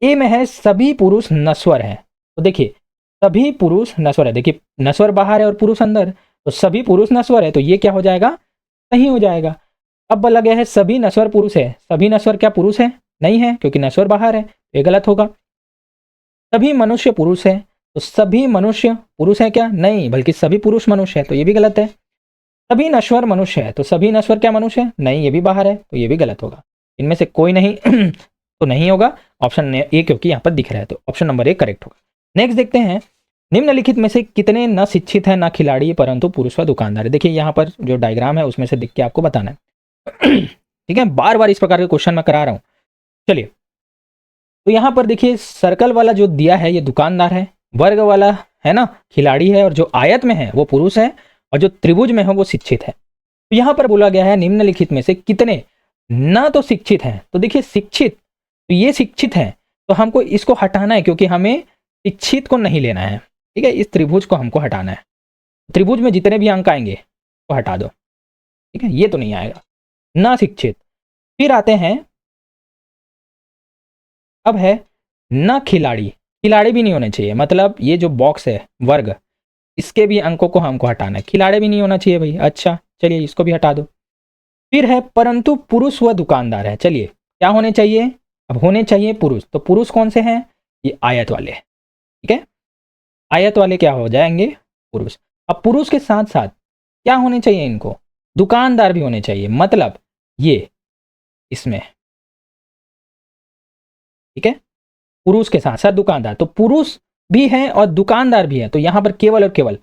Speaker 1: ए में है सभी पुरुष नश्वर है। तो देखिए सभी पुरुष नश्वर है, देखिए नश्वर बाहर है और पुरुष अंदर, तो सभी पुरुष नश्वर है। तो ये क्या हो जाएगा, नहीं हो जाएगा। अब बोला गया है सभी नश्वर पुरुष है, सभी नश्वर क्या पुरुष है? नहीं है, क्योंकि नश्वर बाहर है, ये गलत होगा। सभी मनुष्य पुरुष है, तो सभी मनुष्य पुरुष है क्या? नहीं, बल्कि सभी पुरुष मनुष्य है, तो ये भी गलत है। सभी नश्वर मनुष्य है, तो सभी नश्वर क्या मनुष्य है? नहीं, ये भी बाहर है, तो ये भी गलत होगा। इनमें से कोई नहीं तो नहीं होगा। ऑप्शन ए, क्योंकि यहाँ पर दिख रहा है, तो ऑप्शन नंबर ए करेक्ट होगा। नेक्स्ट देखते हैं, निम्नलिखित में से कितने न शिक्षित है, न खिलाड़ी, परंतु पुरुष व दुकानदार है। देखिए यहाँ पर जो डायग्राम है उसमें से देख के आपको बताना है ठीक है, बार बार इस प्रकार के क्वेश्चन मैं करा रहा हूँ। चलिए, तो यहाँ पर देखिए सर्कल वाला जो दिया है ये दुकानदार है, वर्ग वाला है ना खिलाड़ी है, और जो आयत में है वो पुरुष है, और जो त्रिभुज में है वो शिक्षित है। तो यहाँ पर बोला गया है निम्नलिखित में से कितने न तो शिक्षित हैं। तो देखिए शिक्षित, तो ये शिक्षित है, तो हमको इसको हटाना है, क्योंकि हमें शिक्षित को नहीं लेना है। ठीक है, इस त्रिभुज को हमको हटाना है। त्रिभुज में जितने भी अंक आएंगे वो हटा दो। ठीक है, ये तो नहीं आएगा, ना शिक्षित। फिर आते हैं, अब है न खिलाड़ी, खिलाड़ी भी नहीं होने चाहिए, मतलब ये जो बॉक्स है वर्ग, इसके भी अंकों को हमको हटाना है, खिलाड़ी भी नहीं होना चाहिए भाई। अच्छा चलिए, इसको भी हटा दो। फिर है परंतु पुरुष व दुकानदार है। चलिए, क्या होने चाहिए? अब होने चाहिए पुरुष, तो पुरुष कौन से हैं? ये आयत वाले। ठीक है, आयत वाले क्या हो जाएंगे? पुरुष। अब पुरुष के साथ साथ क्या होने चाहिए इनको? दुकानदार भी होने चाहिए, मतलब ये इसमें। ठीक है, पुरुष के साथ साथ दुकानदार, तो पुरुष भी है और दुकानदार भी है, तो यहां पर केवल और केवल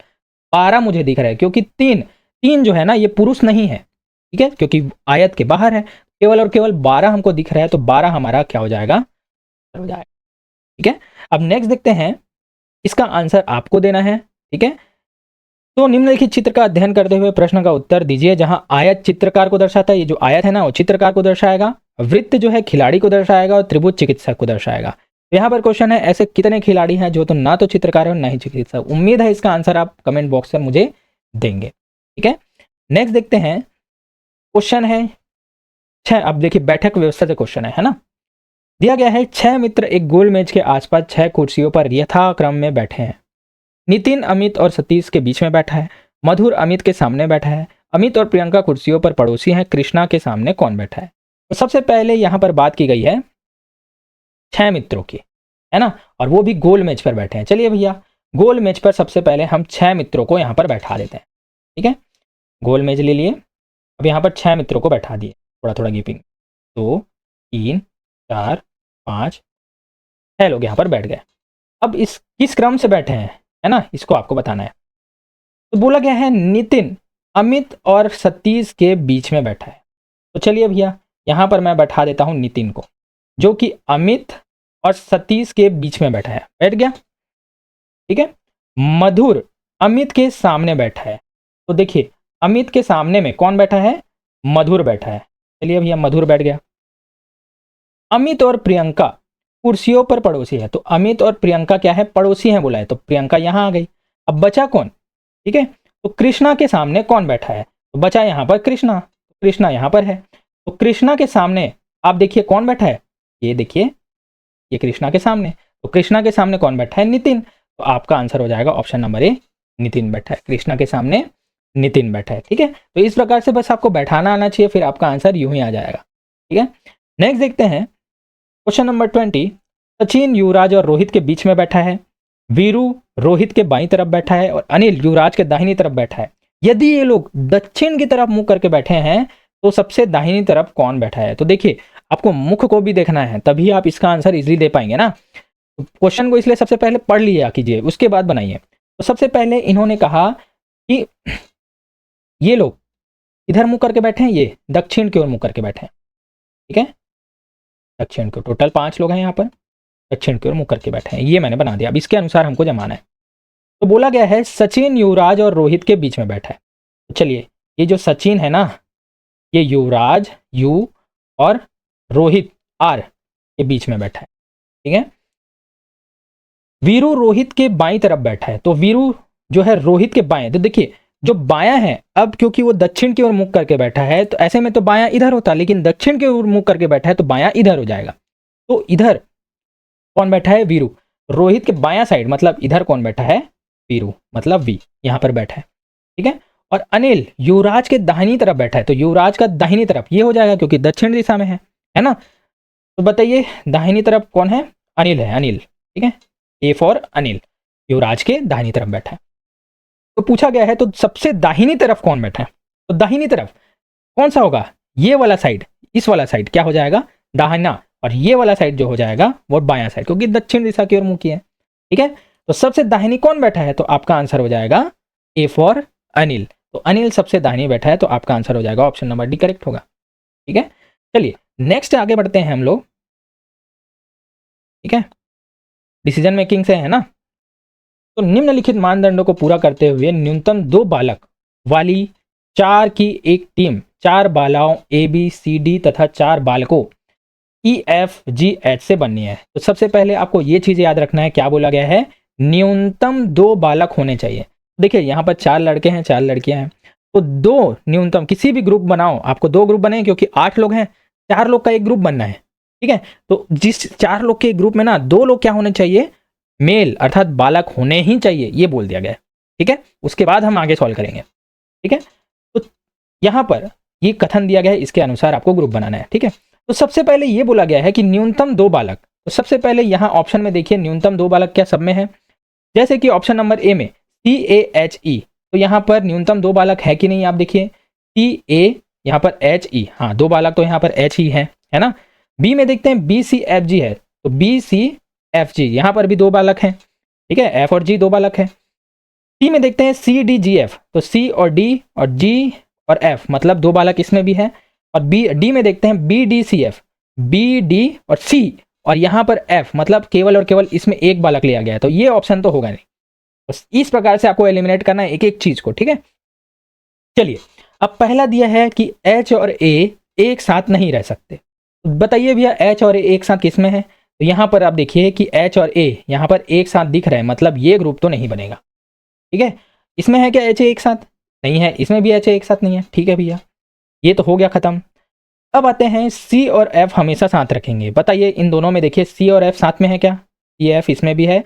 Speaker 1: 12 मुझे दिख रहा है, क्योंकि तीन तीन जो है ना ये पुरुष नहीं है। ठीक है, क्योंकि आयत के बाहर है, केवल और केवल 12 हमको दिख रहा है, तो 12 हमारा क्या हो जाएगा? हो जाएगा। ठीक है, अब नेक्स्ट देखते हैं, इसका आंसर आपको देना है। ठीक है, तो निम्नलिखित चित्र का अध्ययन करते हुए प्रश्न का उत्तर दीजिए। जहां आयत चित्रकार को दर्शाता है, ये जो आयत है ना वो चित्रकार को दर्शाएगा, वृत्त जो है खिलाड़ी को दर्शाएगा, और त्रिभुज चिकित्सक को दर्शाएगा। यहाँ पर क्वेश्चन है, ऐसे कितने खिलाड़ी हैं जो तो ना तो चित्रकार है और ना ही चिकित्सक? उम्मीद है इसका आंसर आप कमेंट बॉक्स में मुझे देंगे। ठीक है, नेक्स्ट देखते हैं, क्वेश्चन है 6। अब देखिए बैठक व्यवस्था से क्वेश्चन है ना, दिया गया है 6 मित्र एक गोल मेज के आसपास 6 कुर्सियों पर यथाक्रम में बैठे हैं। नितिन अमित और सतीश के बीच में बैठा है, मधुर अमित के सामने बैठा है, अमित और प्रियंका कुर्सियों पर पड़ोसी हैं, कृष्णा के सामने कौन बैठा है? तो सबसे पहले यहाँ पर बात की गई है 6 मित्रों की, है ना, और वो भी गोल मेज पर बैठे हैं। चलिए भैया, गोल मेज पर सबसे पहले हम 6 मित्रों को यहाँ पर बैठा देते हैं। ठीक है, गोल मेज ले लिए, अब यहाँ पर 6 मित्रों को बैठा दिए, थोड़ा थोड़ा गिपिंग, 2 3 4 5 6 लोग यहाँ पर बैठ गए। अब इस किस क्रम से बैठे हैं, है ना, इसको आपको बताना है। तो बोला गया है नितिन अमित और सतीश के बीच में बैठा है। तो चलिए भैया, यहाँ पर मैं बैठा देता हूँ नितिन को, जो कि अमित और सतीश के बीच में बैठा है, बैठ गया। ठीक है, मधुर अमित के सामने बैठा है, तो देखिए अमित के सामने में कौन बैठा है? मधुर बैठा है। चलिए भैया, मधुर बैठ गया। अमित और प्रियंका कुर्सियों पर पड़ोसी है, तो अमित और प्रियंका क्या है? पड़ोसी हैं बोला है, तो प्रियंका यहाँ आ गई। अब बचा कौन? ठीक है, तो कृष्णा के सामने कौन बैठा है? तो बचा यहाँ पर कृष्णा, कृष्णा यहाँ पर है, तो कृष्णा के सामने आप देखिए कौन बैठा है? ये देखिए, ये कृष्णा के सामने, तो कृष्णा के सामने कौन बैठा है? नितिन। तो आपका आंसर हो जाएगा ऑप्शन नंबर ए, नितिन बैठा है, कृष्णा के सामने नितिन बैठा है। ठीक है, तो इस प्रकार से बस आपको बैठाना आना चाहिए, फिर आपका आंसर यूं ही आ जाएगा। ठीक है, नेक्स्ट देखते हैं, क्वेश्चन नंबर 20। सचिन युवराज और रोहित के बीच में बैठा है, वीरू रोहित के बाईं तरफ बैठा है, और अनिल युवराज के दाहिनी तरफ बैठा है। यदि ये लोग दक्षिण की तरफ मुंह करके बैठे हैं, तो सबसे दाहिनी तरफ कौन बैठा है? तो देखिए आपको मुख को भी देखना है, तभी आप इसका आंसर इजीली दे पाएंगे ना। क्वेश्चन को इसलिए सबसे पहले पढ़ लिया कीजिए, उसके बाद बनाइए। तो सबसे पहले इन्होंने कहा कि ये लोग इधर मुंह करके बैठे हैं, ये दक्षिण की ओर मुंह करके बैठे हैं। ठीक है, दक्षिण की ओर, टोटल 5 लोग हैं यहाँ पर, दक्षिण की ओर मुंह करके बैठे हैं, ये मैंने बना दिया। अब इसके अनुसार हमको जमाना है। तो बोला गया है सचिन युवराज और रोहित के बीच में बैठा है। तो चलिए, ये जो सचिन है ना, ये युवराज यू और रोहित आर के बीच में बैठा है। ठीक है, वीरू रोहित के बाईं तरफ बैठा है, तो वीरू जो है रोहित के बाएं, तो देखिए जो बायां है, अब क्योंकि वो दक्षिण की ओर मुख करके बैठा है, तो ऐसे में तो बायां इधर होता, लेकिन दक्षिण की ओर मुख करके बैठा है तो बायां इधर हो जाएगा। तो इधर कौन बैठा है? वीरू। रोहित के बायां साइड मतलब इधर कौन बैठा है? वीरू, मतलब वी यहाँ पर बैठा है। ठीक है, और अनिल युवराज के दाहिनी तरफ बैठा है, तो युवराज का दाहिनी तरफ ये हो जाएगा क्योंकि दक्षिण दिशा में है ना। तो बताइए दाहिनी तरफ कौन है, अनिल है, अनिल, ठीक है, ए फॉर अनिल, युवराज के दाहिनी तरफ बैठा है। तो पूछा गया है तो सबसे दाहिनी तरफ कौन बैठा है, तो दाहिनी तरफ कौन सा होगा, ये वाला साइड, इस वाला साइड क्या हो जाएगा दाहिना, और ये वाला साइड जो हो जाएगा वो बायां साइड, क्योंकि दक्षिण दिशा की ओर मुंह की है, ठीक है। तो सबसे दाहिनी कौन बैठा है, तो आपका आंसर हो जाएगा ए फॉर अनिल। तो अनिल सबसे दाहिनी बैठा है, तो आपका आंसर हो जाएगा ऑप्शन नंबर डी करेक्ट होगा, ठीक है। चलिए नेक्स्ट आगे बढ़ते हैं हम लोग, ठीक है, डिसीजन मेकिंग से है ना। तो निम्नलिखित मानदंडों को पूरा करते हुए न्यूनतम 2 बालक वाली 4 की एक टीम 4 बालाओं ए बी सी डी तथा 4 बालकों ई एफ जी एच से बननी है। तो सबसे पहले आपको ये चीज याद रखना है, क्या बोला गया है, न्यूनतम 2 बालक होने चाहिए। देखिए यहाँ पर 4 लड़के हैं 4 लड़कियां हैं, तो 2 न्यूनतम, किसी भी ग्रुप बनाओ, आपको 2 ग्रुप बने क्योंकि 8 लोग हैं, 4 लोग का एक ग्रुप बनना है, ठीक है। तो जिस 4 लोग के ग्रुप में ना 2 लोग क्या होने चाहिए, मेल अर्थात बालक होने ही चाहिए, ये बोल दिया गया है, ठीक है। उसके बाद हम आगे सॉल्व करेंगे, ठीक है। तो यहाँ पर ये कथन दिया गया है, इसके अनुसार आपको ग्रुप बनाना है, ठीक है। तो सबसे पहले ये बोला गया है कि न्यूनतम 2 बालक, तो सबसे पहले यहाँ ऑप्शन में देखिए न्यूनतम 2 बालक क्या सब में है, जैसे कि ऑप्शन नंबर ए में CAHE, तो यहाँ पर न्यूनतम 2 बालक है कि नहीं, आप देखिए CA यहाँ पर HE, हाँ 2 बालक तो यहाँ पर H ही है ना। बी में देखते हैं BCFG है, तो BCFG यहाँ पर भी 2 बालक हैं, ठीक है, F और G 2 बालक है। सी में देखते हैं CDGF, तो C और D और G और F मतलब 2 बालक इसमें भी है। और डी में देखते हैं BDCF, BD और C और यहाँ पर F मतलब केवल और केवल इसमें एक बालक लिया गया है, तो ये ऑप्शन तो होगा नहीं। बस इस प्रकार से आपको एलिमिनेट करना है एक एक चीज को, ठीक है। चलिए अब पहला दिया है कि H और A एक साथ नहीं रह सकते, तो बताइए भैया H और A एक साथ किस में है, तो यहाँ पर आप देखिए कि H और A यहाँ पर एक साथ दिख रहा है, मतलब ये ग्रुप तो नहीं बनेगा, ठीक है। इसमें है क्या HA एक साथ, नहीं है, इसमें भी HA एक साथ नहीं है, ठीक है भैया, ये तो हो गया खत्म। अब आते हैं C और F हमेशा साथ रखेंगे, बताइए इन दोनों में देखिए C और F साथ में है क्या, ये F इसमें भी है,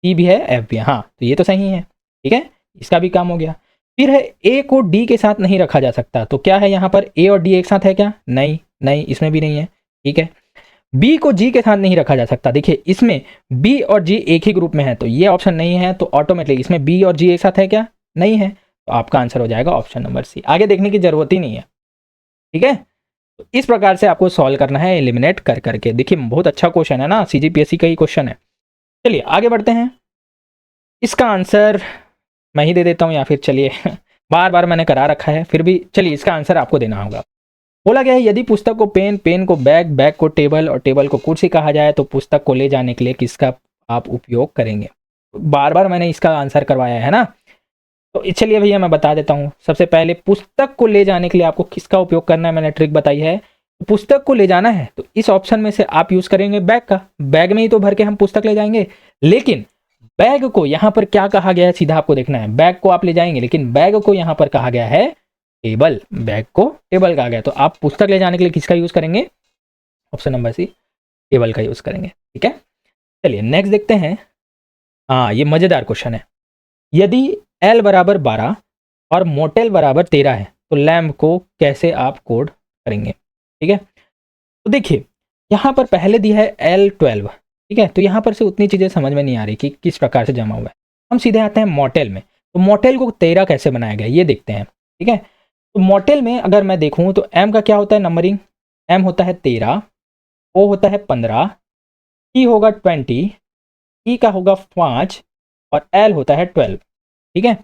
Speaker 1: C भी है, F भी है, हाँ तो ये तो सही है, ठीक है, इसका भी काम हो गया। फिर है A को D के साथ नहीं रखा जा सकता, तो क्या है यहाँ पर A और D एक साथ है क्या, नहीं नहीं, इसमें भी नहीं है, ठीक है। B को G के साथ नहीं रखा जा सकता, देखिए इसमें B और G एक ही ग्रुप में है, तो ये ऑप्शन नहीं है, तो ऑटोमेटिकली इसमें B और G एक साथ है क्या, नहीं है, तो आपका आंसर हो जाएगा ऑप्शन नंबर C, आगे देखने की जरूरत ही नहीं है, ठीक है। तो इस प्रकार से आपको सॉल्व करना है एलिमिनेट कर करके, देखिए बहुत अच्छा क्वेश्चन है ना, CGPSC का ही क्वेश्चन है। चलिए आगे बढ़ते हैं, इसका आंसर मैं ही दे देता हूँ या फिर चलिए बार बार मैंने करा रखा है फिर भी, चलिए इसका आंसर आपको देना होगा। बोला गया है यदि पुस्तक को पेन, पेन को बैग, बैग को टेबल और टेबल को कुर्सी कहा जाए तो पुस्तक को ले जाने के लिए किसका आप उपयोग करेंगे। बार बार मैंने इसका आंसर करवाया है ना, तो चलिए भैया मैं बता देता हूँ। सबसे पहले पुस्तक को ले जाने के लिए आपको किसका उपयोग करना है, मैंने ट्रिक बताई है। पुस्तक को ले जाना है तो इस ऑप्शन में से आप यूज करेंगे बैग का, बैग में ही तो भर के हम पुस्तक ले जाएंगे। लेकिन बैग को यहाँ पर क्या कहा गया है, सीधा आपको देखना है, बैग को आप ले जाएंगे लेकिन बैग को यहाँ पर कहा गया है टेबल, बैग को टेबल कहा गया, तो आप पुस्तक ले जाने के लिए किसका यूज करेंगे, ऑप्शन नंबर सी टेबल का यूज करेंगे, ठीक है। चलिए नेक्स्ट देखते हैं, हाँ ये मजेदार क्वेश्चन है। यदि L बराबर 12 और मोटेल बराबर 13 है तो लैम्प को कैसे आप कोड करेंगे, ठीक है। तो देखिए यहाँ पर पहले दिया है L12, ठीक है, तो यहाँ पर से उतनी चीज़ें समझ में नहीं आ रही कि किस प्रकार से जमा हुआ है। हम सीधे आते हैं मोटेल में, तो मोटेल को 13 कैसे बनाया गया ये देखते हैं, ठीक है। तो मोटेल में अगर मैं देखूँ तो M का क्या होता है नंबरिंग, M होता है 13, O होता है 15, E होगा 20, E का होगा 5 और L होता है 12, ठीक है।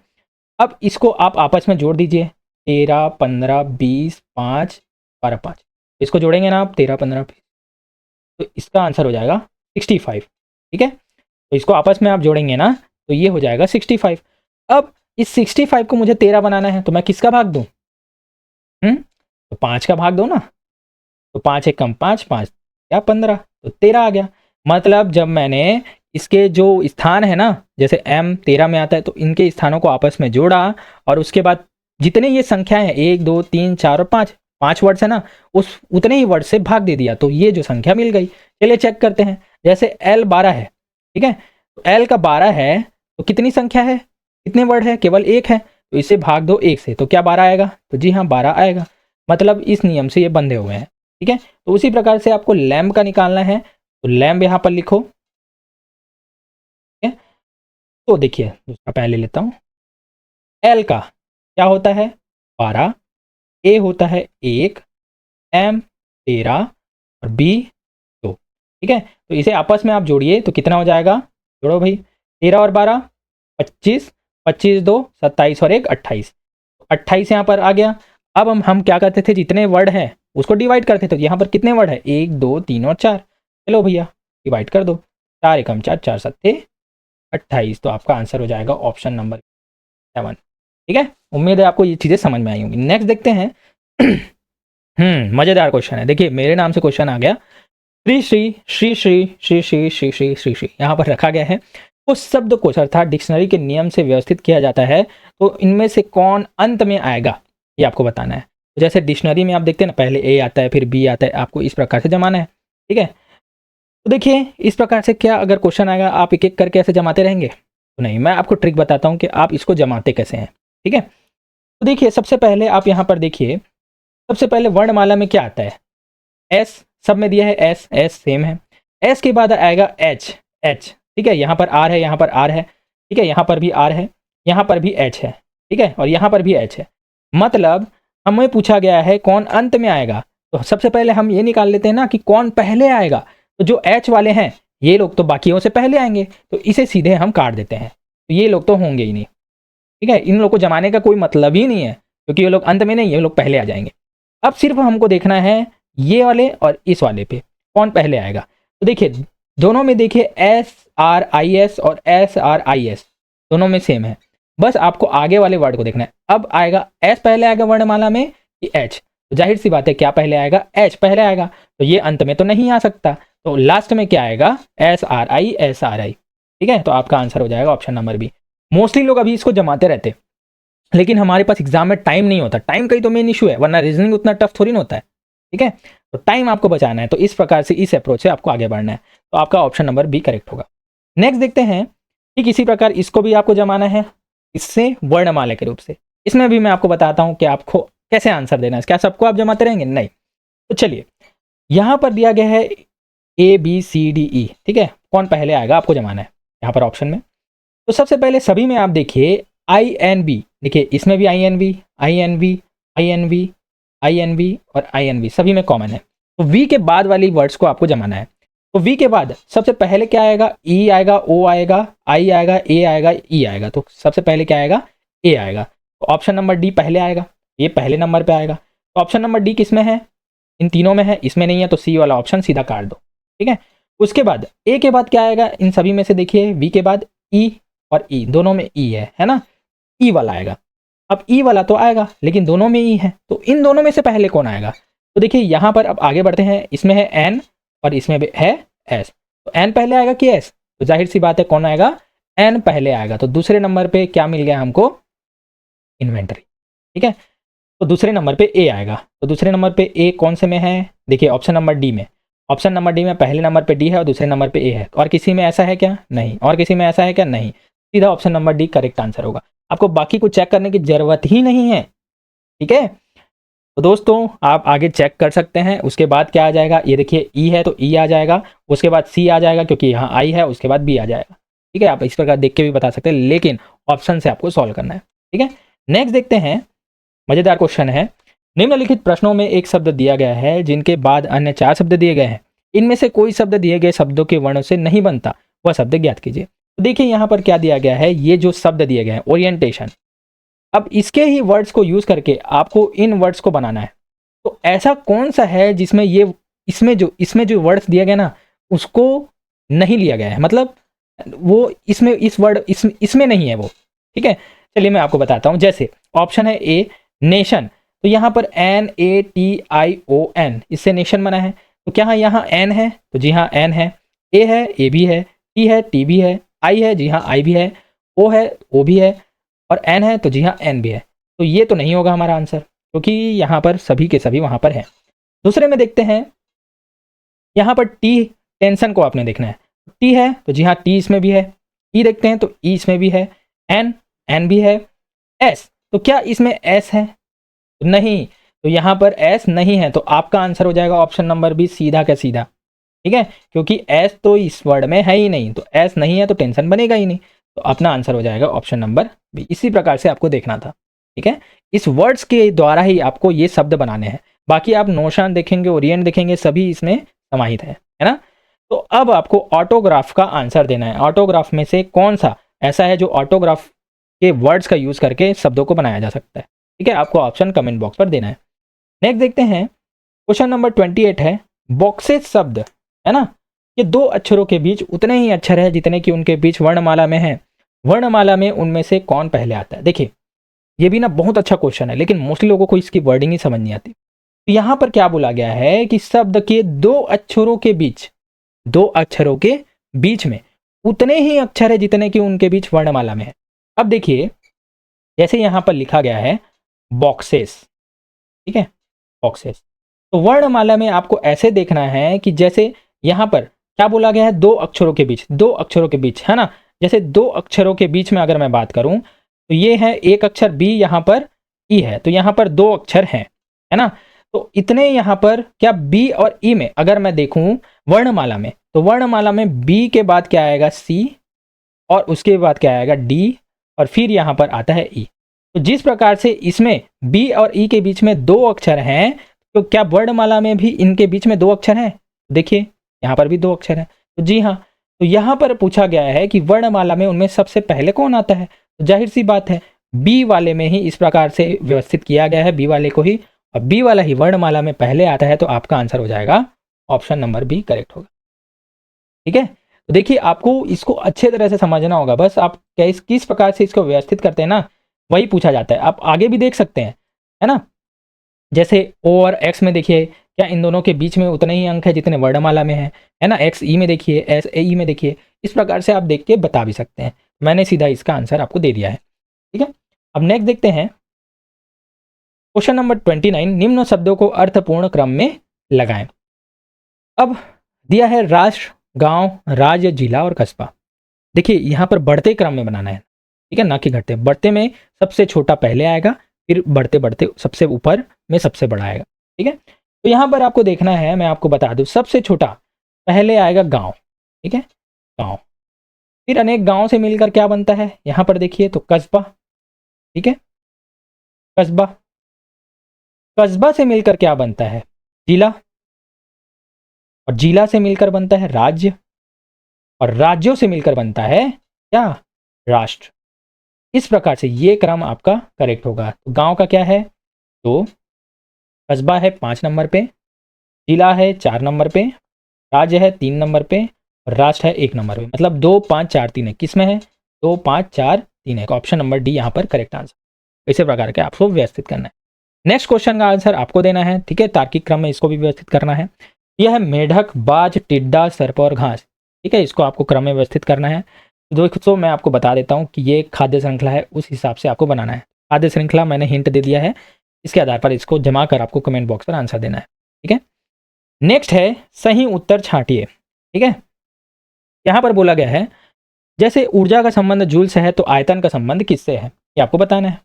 Speaker 1: अब इसको आप आपस में जोड़ दीजिए, 13, 15, 20, 5, 12, 5, इसको जोड़ेंगे ना आप 13, 15, 20, तो इसका आंसर हो जाएगा 65, ठीक है। तो इसको आपस में आप जोड़ेंगे ना तो ये हो जाएगा 65। अब इस 65 को मुझे 13 बनाना है तो मैं किसका भाग दूँ, तो 5 का भाग दो ना, तो 5 एक कम 5, 5 या 15, तो 13 आ गया। मतलब जब मैंने इसके जो स्थान है ना, जैसे M 13 में आता है, तो इनके स्थानों को आपस में जोड़ा और उसके बाद जितने ये संख्याएं हैं 1, 2, 3, 4 और 5, 5 वर्ड्स है ना, उस उतने ही वर्ड से भाग दे दिया, तो ये जो संख्या मिल गई। चलिए चेक करते हैं, जैसे L 12 है, ठीक है, तो L का 12 है तो कितनी संख्या है, कितने वर्ड है, केवल एक है, तो इसे भाग दो 1 से, तो क्या 12 आएगा? तो जी हाँ 12 आएगा। मतलब इस नियम से ये बंधे हुए हैं। ठीक है, तो उसी प्रकार से आपको लैम्ब का निकालना है, तो लैम्ब यहाँ पर लिखो। ठीक है, तो देखिए दूसरा पहले लेता हूँ। एल का क्या होता है? 12, ए होता है 1, एम 13 और बी 2। ठीक है, तो इसे आपस में आप जोड़िए तो कितना हो जाएगा? जोड़ो भाई, 13 और 12 25, 25 2 27 और 1 28, 28 यहाँ पर आ गया। अब हम क्या करते थे, जितने वर्ड हैं उसको डिवाइड करते थे। यहाँ पर कितने वर्ड है? 1 2 3 और 4। चलो भैया डिवाइड कर दो, 4 एकम 4, 4 सत्ते 28। तो आपका आंसर हो जाएगा ऑप्शन नंबर 7। ठीक है, उम्मीद है आपको ये चीज़ें समझ में आई होंगी। नेक्स्ट देखते हैं। मज़ेदार क्वेश्चन है, देखिए मेरे नाम से क्वेश्चन आ गया। श्री श्री श्री श्री श्री श्री श्री श्री श्री श्री यहाँ पर रखा गया है। उस शब्द को अर्थात डिक्शनरी के नियम से व्यवस्थित किया जाता है, तो इनमें से कौन अंत में आएगा ये आपको बताना है। तो जैसे डिक्शनरी में आप देखते हैं ना, पहले ए आता है फिर बी आता है, आपको इस प्रकार से जमाना है। ठीक है, तो देखिए इस प्रकार से क्या अगर क्वेश्चन आएगा आप एक एक करके ऐसे जमाते रहेंगे? तो नहीं, मैं आपको ट्रिक बताता हूँ कि आप इसको जमाते कैसे हैं। ठीक है, तो देखिए सबसे पहले आप यहाँ पर देखिए, सबसे पहले वर्णमाला में क्या आता है? एस, सब में दिया है एस, एस सेम है। एस के बाद आएगा एच, एच। ठीक है, यहाँ पर आर है, यहाँ पर आर है। ठीक है, यहाँ पर भी आर है, यहाँ पर भी एच है। ठीक है, और यहाँ पर भी एच है। मतलब हमें पूछा गया है कौन अंत में आएगा, तो सबसे पहले हम ये निकाल लेते हैं ना कि कौन पहले आएगा। तो जो एच वाले हैं ये लोग तो बाकियों से पहले आएंगे, तो इसे सीधे हम काट देते हैं, तो ये लोग तो होंगे ही नहीं। ठीक है, इन लोग को जमाने का कोई मतलब ही नहीं है, क्योंकि ये लोग अंत में नहीं, ये लोग पहले आ जाएंगे। अब सिर्फ हमको देखना है ये वाले और इस वाले पे कौन पहले आएगा। तो देखिए दोनों में देखिए एस आर आई एस और एस आर आई एस दोनों में सेम है, बस आपको आगे वाले वर्ड को देखना है। अब आएगा एस पहले आएगा वर्णमाला में कि एच? तो जाहिर सी बात है क्या पहले आएगा? एच पहले आएगा, तो ये अंत में तो नहीं आ सकता, तो लास्ट में क्या आएगा? एस आर आई, एस आर आई। ठीक है, तो आपका आंसर हो जाएगा ऑप्शन नंबर बी। मोस्टली लोग अभी इसको जमाते रहते, लेकिन हमारे पास एग्जाम में टाइम नहीं होता। टाइम का ही तो मेन इशू है, वरना रीजनिंग उतना टफ थोड़ी ना होता है। ठीक है, तो टाइम आपको बचाना है, तो इस प्रकार से इस अप्रोच से आपको आगे बढ़ना है, तो आपका ऑप्शन नंबर बी करेक्ट होगा। नेक्स्ट देखते हैं, ठीक इसी प्रकार इसको भी आपको जमाना है, इससे वर्णमाला के रूप से। इसमें भी मैं आपको बताता हूं कि आपको कैसे आंसर देना है। क्या सबको आप जमाते रहेंगे? नहीं। तो चलिए यहां पर दिया गया है ए बी सी डी ई। ठीक है, कौन पहले आएगा आपको जमाना है यहाँ पर ऑप्शन में। तो सबसे पहले सभी में आप देखिए आई एन बी, देखिए इसमें भी I N B, I N B, I N B, I N B और आई एन बी सभी में कॉमन है। तो वी के बाद वाली वर्ड्स को आपको जमाना है। तो वी के बाद सबसे पहले क्या आएगा? ई आएगा, ओ आएगा, आई आएगा, ए आएगा, ई आएगा। तो सबसे पहले क्या आएगा? ए आएगा। तो ऑप्शन नंबर डी पहले आएगा, ये पहले नंबर पे आएगा। तो ऑप्शन नंबर डी किस में है? इन तीनों में है, इसमें नहीं है, तो सी वाला ऑप्शन सीधा काट दो। ठीक है, उसके बाद ए के बाद क्या आएगा? इन सभी में से देखिए वी के बाद ई और ई, दोनों में ई है ना, ई वाला आएगा। अब ई वाला तो आएगा लेकिन दोनों में ई है, तो इन दोनों में से पहले कौन आएगा? तो देखिए यहाँ पर अब आगे बढ़ते हैं, इसमें है एन और इसमें भी है एस। तो एन पहले आएगा कि एस? तो जाहिर सी बात है कौन आएगा? एन पहले आएगा। तो दूसरे नंबर पे क्या मिल गया हमको? इन्वेंटरी। ठीक है, तो दूसरे नंबर पे ए आएगा। तो दूसरे नंबर पे ए कौन से में है? देखिए ऑप्शन नंबर डी में। ऑप्शन नंबर डी में पहले नंबर पे डी है और दूसरे नंबर पे ए है। और किसी में ऐसा है क्या? नहीं। और किसी में ऐसा है क्या? नहीं। सीधा option number D correct answer होगा। आपको बाकी को चेक करने की जरूरत ही नहीं है। ठीक है, तो दोस्तों आप आगे चेक कर सकते हैं। उसके बाद क्या आ जाएगा? ये देखिए ई है तो ई आ जाएगा, उसके बाद सी आ जाएगा क्योंकि यहाँ आई है, उसके बाद बी आ जाएगा। ठीक है, आप इस प्रकार देख के भी बता सकते हैं, लेकिन ऑप्शन से आपको सॉल्व करना है। ठीक है, नेक्स्ट देखते हैं, मजेदार क्वेश्चन है। निम्नलिखित प्रश्नों में एक शब्द दिया गया है जिनके बाद अन्य 4 शब्द दिए गए हैं। इनमें से कोई शब्द दिए गए शब्दों के वर्णों से नहीं बनता, वह शब्द ज्ञात कीजिए। तो देखिए यहाँ पर क्या दिया गया है, ये जो शब्द दिए गए हैं ओरिएंटेशन, अब इसके ही वर्ड्स को यूज करके आपको इन वर्ड्स को बनाना है। तो ऐसा कौन सा है जिसमें ये इसमें जो वर्ड्स दिया गया ना उसको नहीं लिया गया है, मतलब वो इसमें इस वर्ड इसमें नहीं है वो। ठीक है, चलिए मैं आपको बताता हूँ। जैसे ऑप्शन है ए नेशन, तो यहाँ पर NATION, इससे नेशन बना है। तो क्या यहाँ एन है? तो जी हाँ एन है। ए है, ए भी है, टी है, टी भी है, आई है, जी हाँ आई भी है, ओ है, ओ भी है, और एन है तो जी हाँ एन भी है। तो ये तो नहीं होगा हमारा आंसर, क्योंकि यहाँ पर सभी के सभी वहाँ पर हैं। दूसरे में देखते हैं, यहाँ पर टी टेंशन को आपने देखना है। टी है तो जी हाँ टी इसमें भी है, ई देखते हैं तो ई इसमें भी है, एन एन भी है, एस तो क्या इसमें एस है? नहीं, तो यहाँ पर एस नहीं है, तो आपका आंसर हो जाएगा ऑप्शन नंबर बी, सीधा का सीधा। ठीक है, क्योंकि एस तो इस वर्ड में है ही नहीं, तो एस नहीं है तो टेंशन बनेगा ही नहीं, तो अपना आंसर हो जाएगा ऑप्शन नंबर बी। इसी प्रकार से आपको देखना था। ठीक है, इस वर्ड्स के द्वारा ही आपको ये शब्द बनाने हैं, बाकी आप नोशन देखेंगे, ओरिएंट देखेंगे, सभी इसमें समाहित है ना। तो अब आपको ऑटोग्राफ का आंसर देना है। ऑटोग्राफ में से कौन सा ऐसा है जो ऑटोग्राफ के वर्ड्स का यूज करके शब्दों को बनाया जा सकता है? ठीक है, आपको ऑप्शन कमेंट बॉक्स पर देना है। नेक्स्ट देखते हैं, क्वेश्चन नंबर 28 है, बॉक्सेस शब्द है ना, ये दो अक्षरों के बीच उतने ही अक्षर है जितने कि उनके बीच वर्णमाला में है। वर्णमाला में उनमें से कौन पहले आता है? देखिए, ये भी ना बहुत अच्छा क्वेश्चन है, लेकिन मोस्टली लोगों को इसकी वर्डिंग ही समझ नहीं आती। तो यहाँ पर क्या बोला गया है कि शब्द के दो अक्षरों के बीच, दो अक्षरों के बीच में उतने ही अक्षर है जितने कि उनके बीच वर्णमाला में है। अब देखिए, जैसे यहाँ पर लिखा गया है बॉक्सेस, ठीक है, बॉक्सेस, तो वर्णमाला में आपको ऐसे देखना है कि जैसे यहाँ पर क्या बोला गया है, दो अक्षरों के बीच, दो अक्षरों के बीच, है ना। जैसे दो अक्षरों के बीच में अगर मैं बात करूं तो ये है एक अक्षर बी, यहाँ पर ई है, तो यहाँ पर दो अक्षर हैं, है ना। तो इतने यहाँ पर क्या बी और ई में अगर मैं देखूं वर्णमाला में, तो वर्णमाला में बी के बाद क्या आएगा, सी, और उसके बाद क्या आएगा, डी, और फिर यहाँ पर आता है ई। तो जिस प्रकार से इसमें बी और ई के बीच में दो अक्षर हैं, तो क्या वर्णमाला में भी इनके बीच में दो अक्षर हैं? देखिए, यहाँ पर भी दो अक्षर हैं, तो जी हाँ। तो यहाँ पर पूछा गया है कि वर्णमाला में उनमें सबसे पहले कौन आता है, तो जाहिर सी बात है बी वाले में ही इस प्रकार से व्यवस्थित किया गया है, बी वाले को ही, और बी वाला ही वर्णमाला में पहले आता है, तो आपका आंसर हो जाएगा ऑप्शन नंबर बी करेक्ट होगा। ठीक है, तो देखिए आपको इसको अच्छे तरह से समझना होगा, बस आप किस प्रकार से इसको व्यवस्थित करते हैं ना, वही पूछा जाता है। आप आगे भी देख सकते हैं, है ना, जैसे ओ और एक्स में देखिए, क्या इन दोनों के बीच में उतने ही अंक है जितने वर्णमाला में है ना। एक्स ई में देखिए, एस ए ई में देखिए, इस प्रकार से आप देख के बता भी सकते हैं। मैंने सीधा इसका आंसर आपको दे दिया है। ठीक है, अब नेक्स्ट देखते हैं, क्वेश्चन नंबर 29, निम्न शब्दों को अर्थपूर्ण क्रम में लगाएं। अब दिया है राष्ट्र, गांव, राज्य, जिला और कस्बा। देखिए यहाँ पर बढ़ते क्रम में बनाना है, ठीक है, ना कि घटते। बढ़ते में सबसे छोटा पहले आएगा, फिर बढ़ते बढ़ते सबसे ऊपर में सबसे बड़ा आएगा। ठीक है, तो यहाँ पर आपको देखना है, मैं आपको बता दूं, सबसे छोटा पहले आएगा गांव। ठीक है, गांव, फिर अनेक गांव से मिलकर क्या बनता है, यहाँ पर देखिए तो कस्बा। ठीक है, कस्बा, कस्बा से मिलकर क्या बनता है, जिला, और जिला से मिलकर बनता है राज्य, और राज्यों से मिलकर बनता है क्या, राष्ट्र। इस प्रकार से ये क्रम आपका करेक्ट होगा। तो गांव का क्या है, 2, कस्बा है 5 नंबर पे, जिला है 4 नंबर पे, राज्य है 3 नंबर पे, और राष्ट्र है 1 नंबर पे। मतलब 2 5 4 3 है, किस में है, 2 5 4 3 है। ऑप्शन नंबर डी यहाँ पर करेक्ट आंसर। इसी प्रकार के आपको व्यवस्थित करना है। नेक्स्ट क्वेश्चन का आंसर आपको देना है। ठीक है, तार्किक क्रम में इसको भी व्यवस्थित करना है। यह है मेढक, बाज, टिड्डा, सर्प और घास। ठीक है, इसको आपको क्रम में व्यवस्थित करना है। दोस्तों मैं आपको बता देता हूँ कि ये खाद्य श्रृंखला है, उस हिसाब से आपको बनाना है। खाद्य श्रृंखला मैंने हिंट दे दिया है, इसके आधार पर इसको जमा कर आपको कमेंट बॉक्स पर आंसर देना है। ठीक है, नेक्स्ट है सही उत्तर छांटिए। ठीक है, यहाँ पर बोला गया है जैसे ऊर्जा का संबंध जूल से है, तो आयतन का संबंध किससे है, ये आपको बताना है।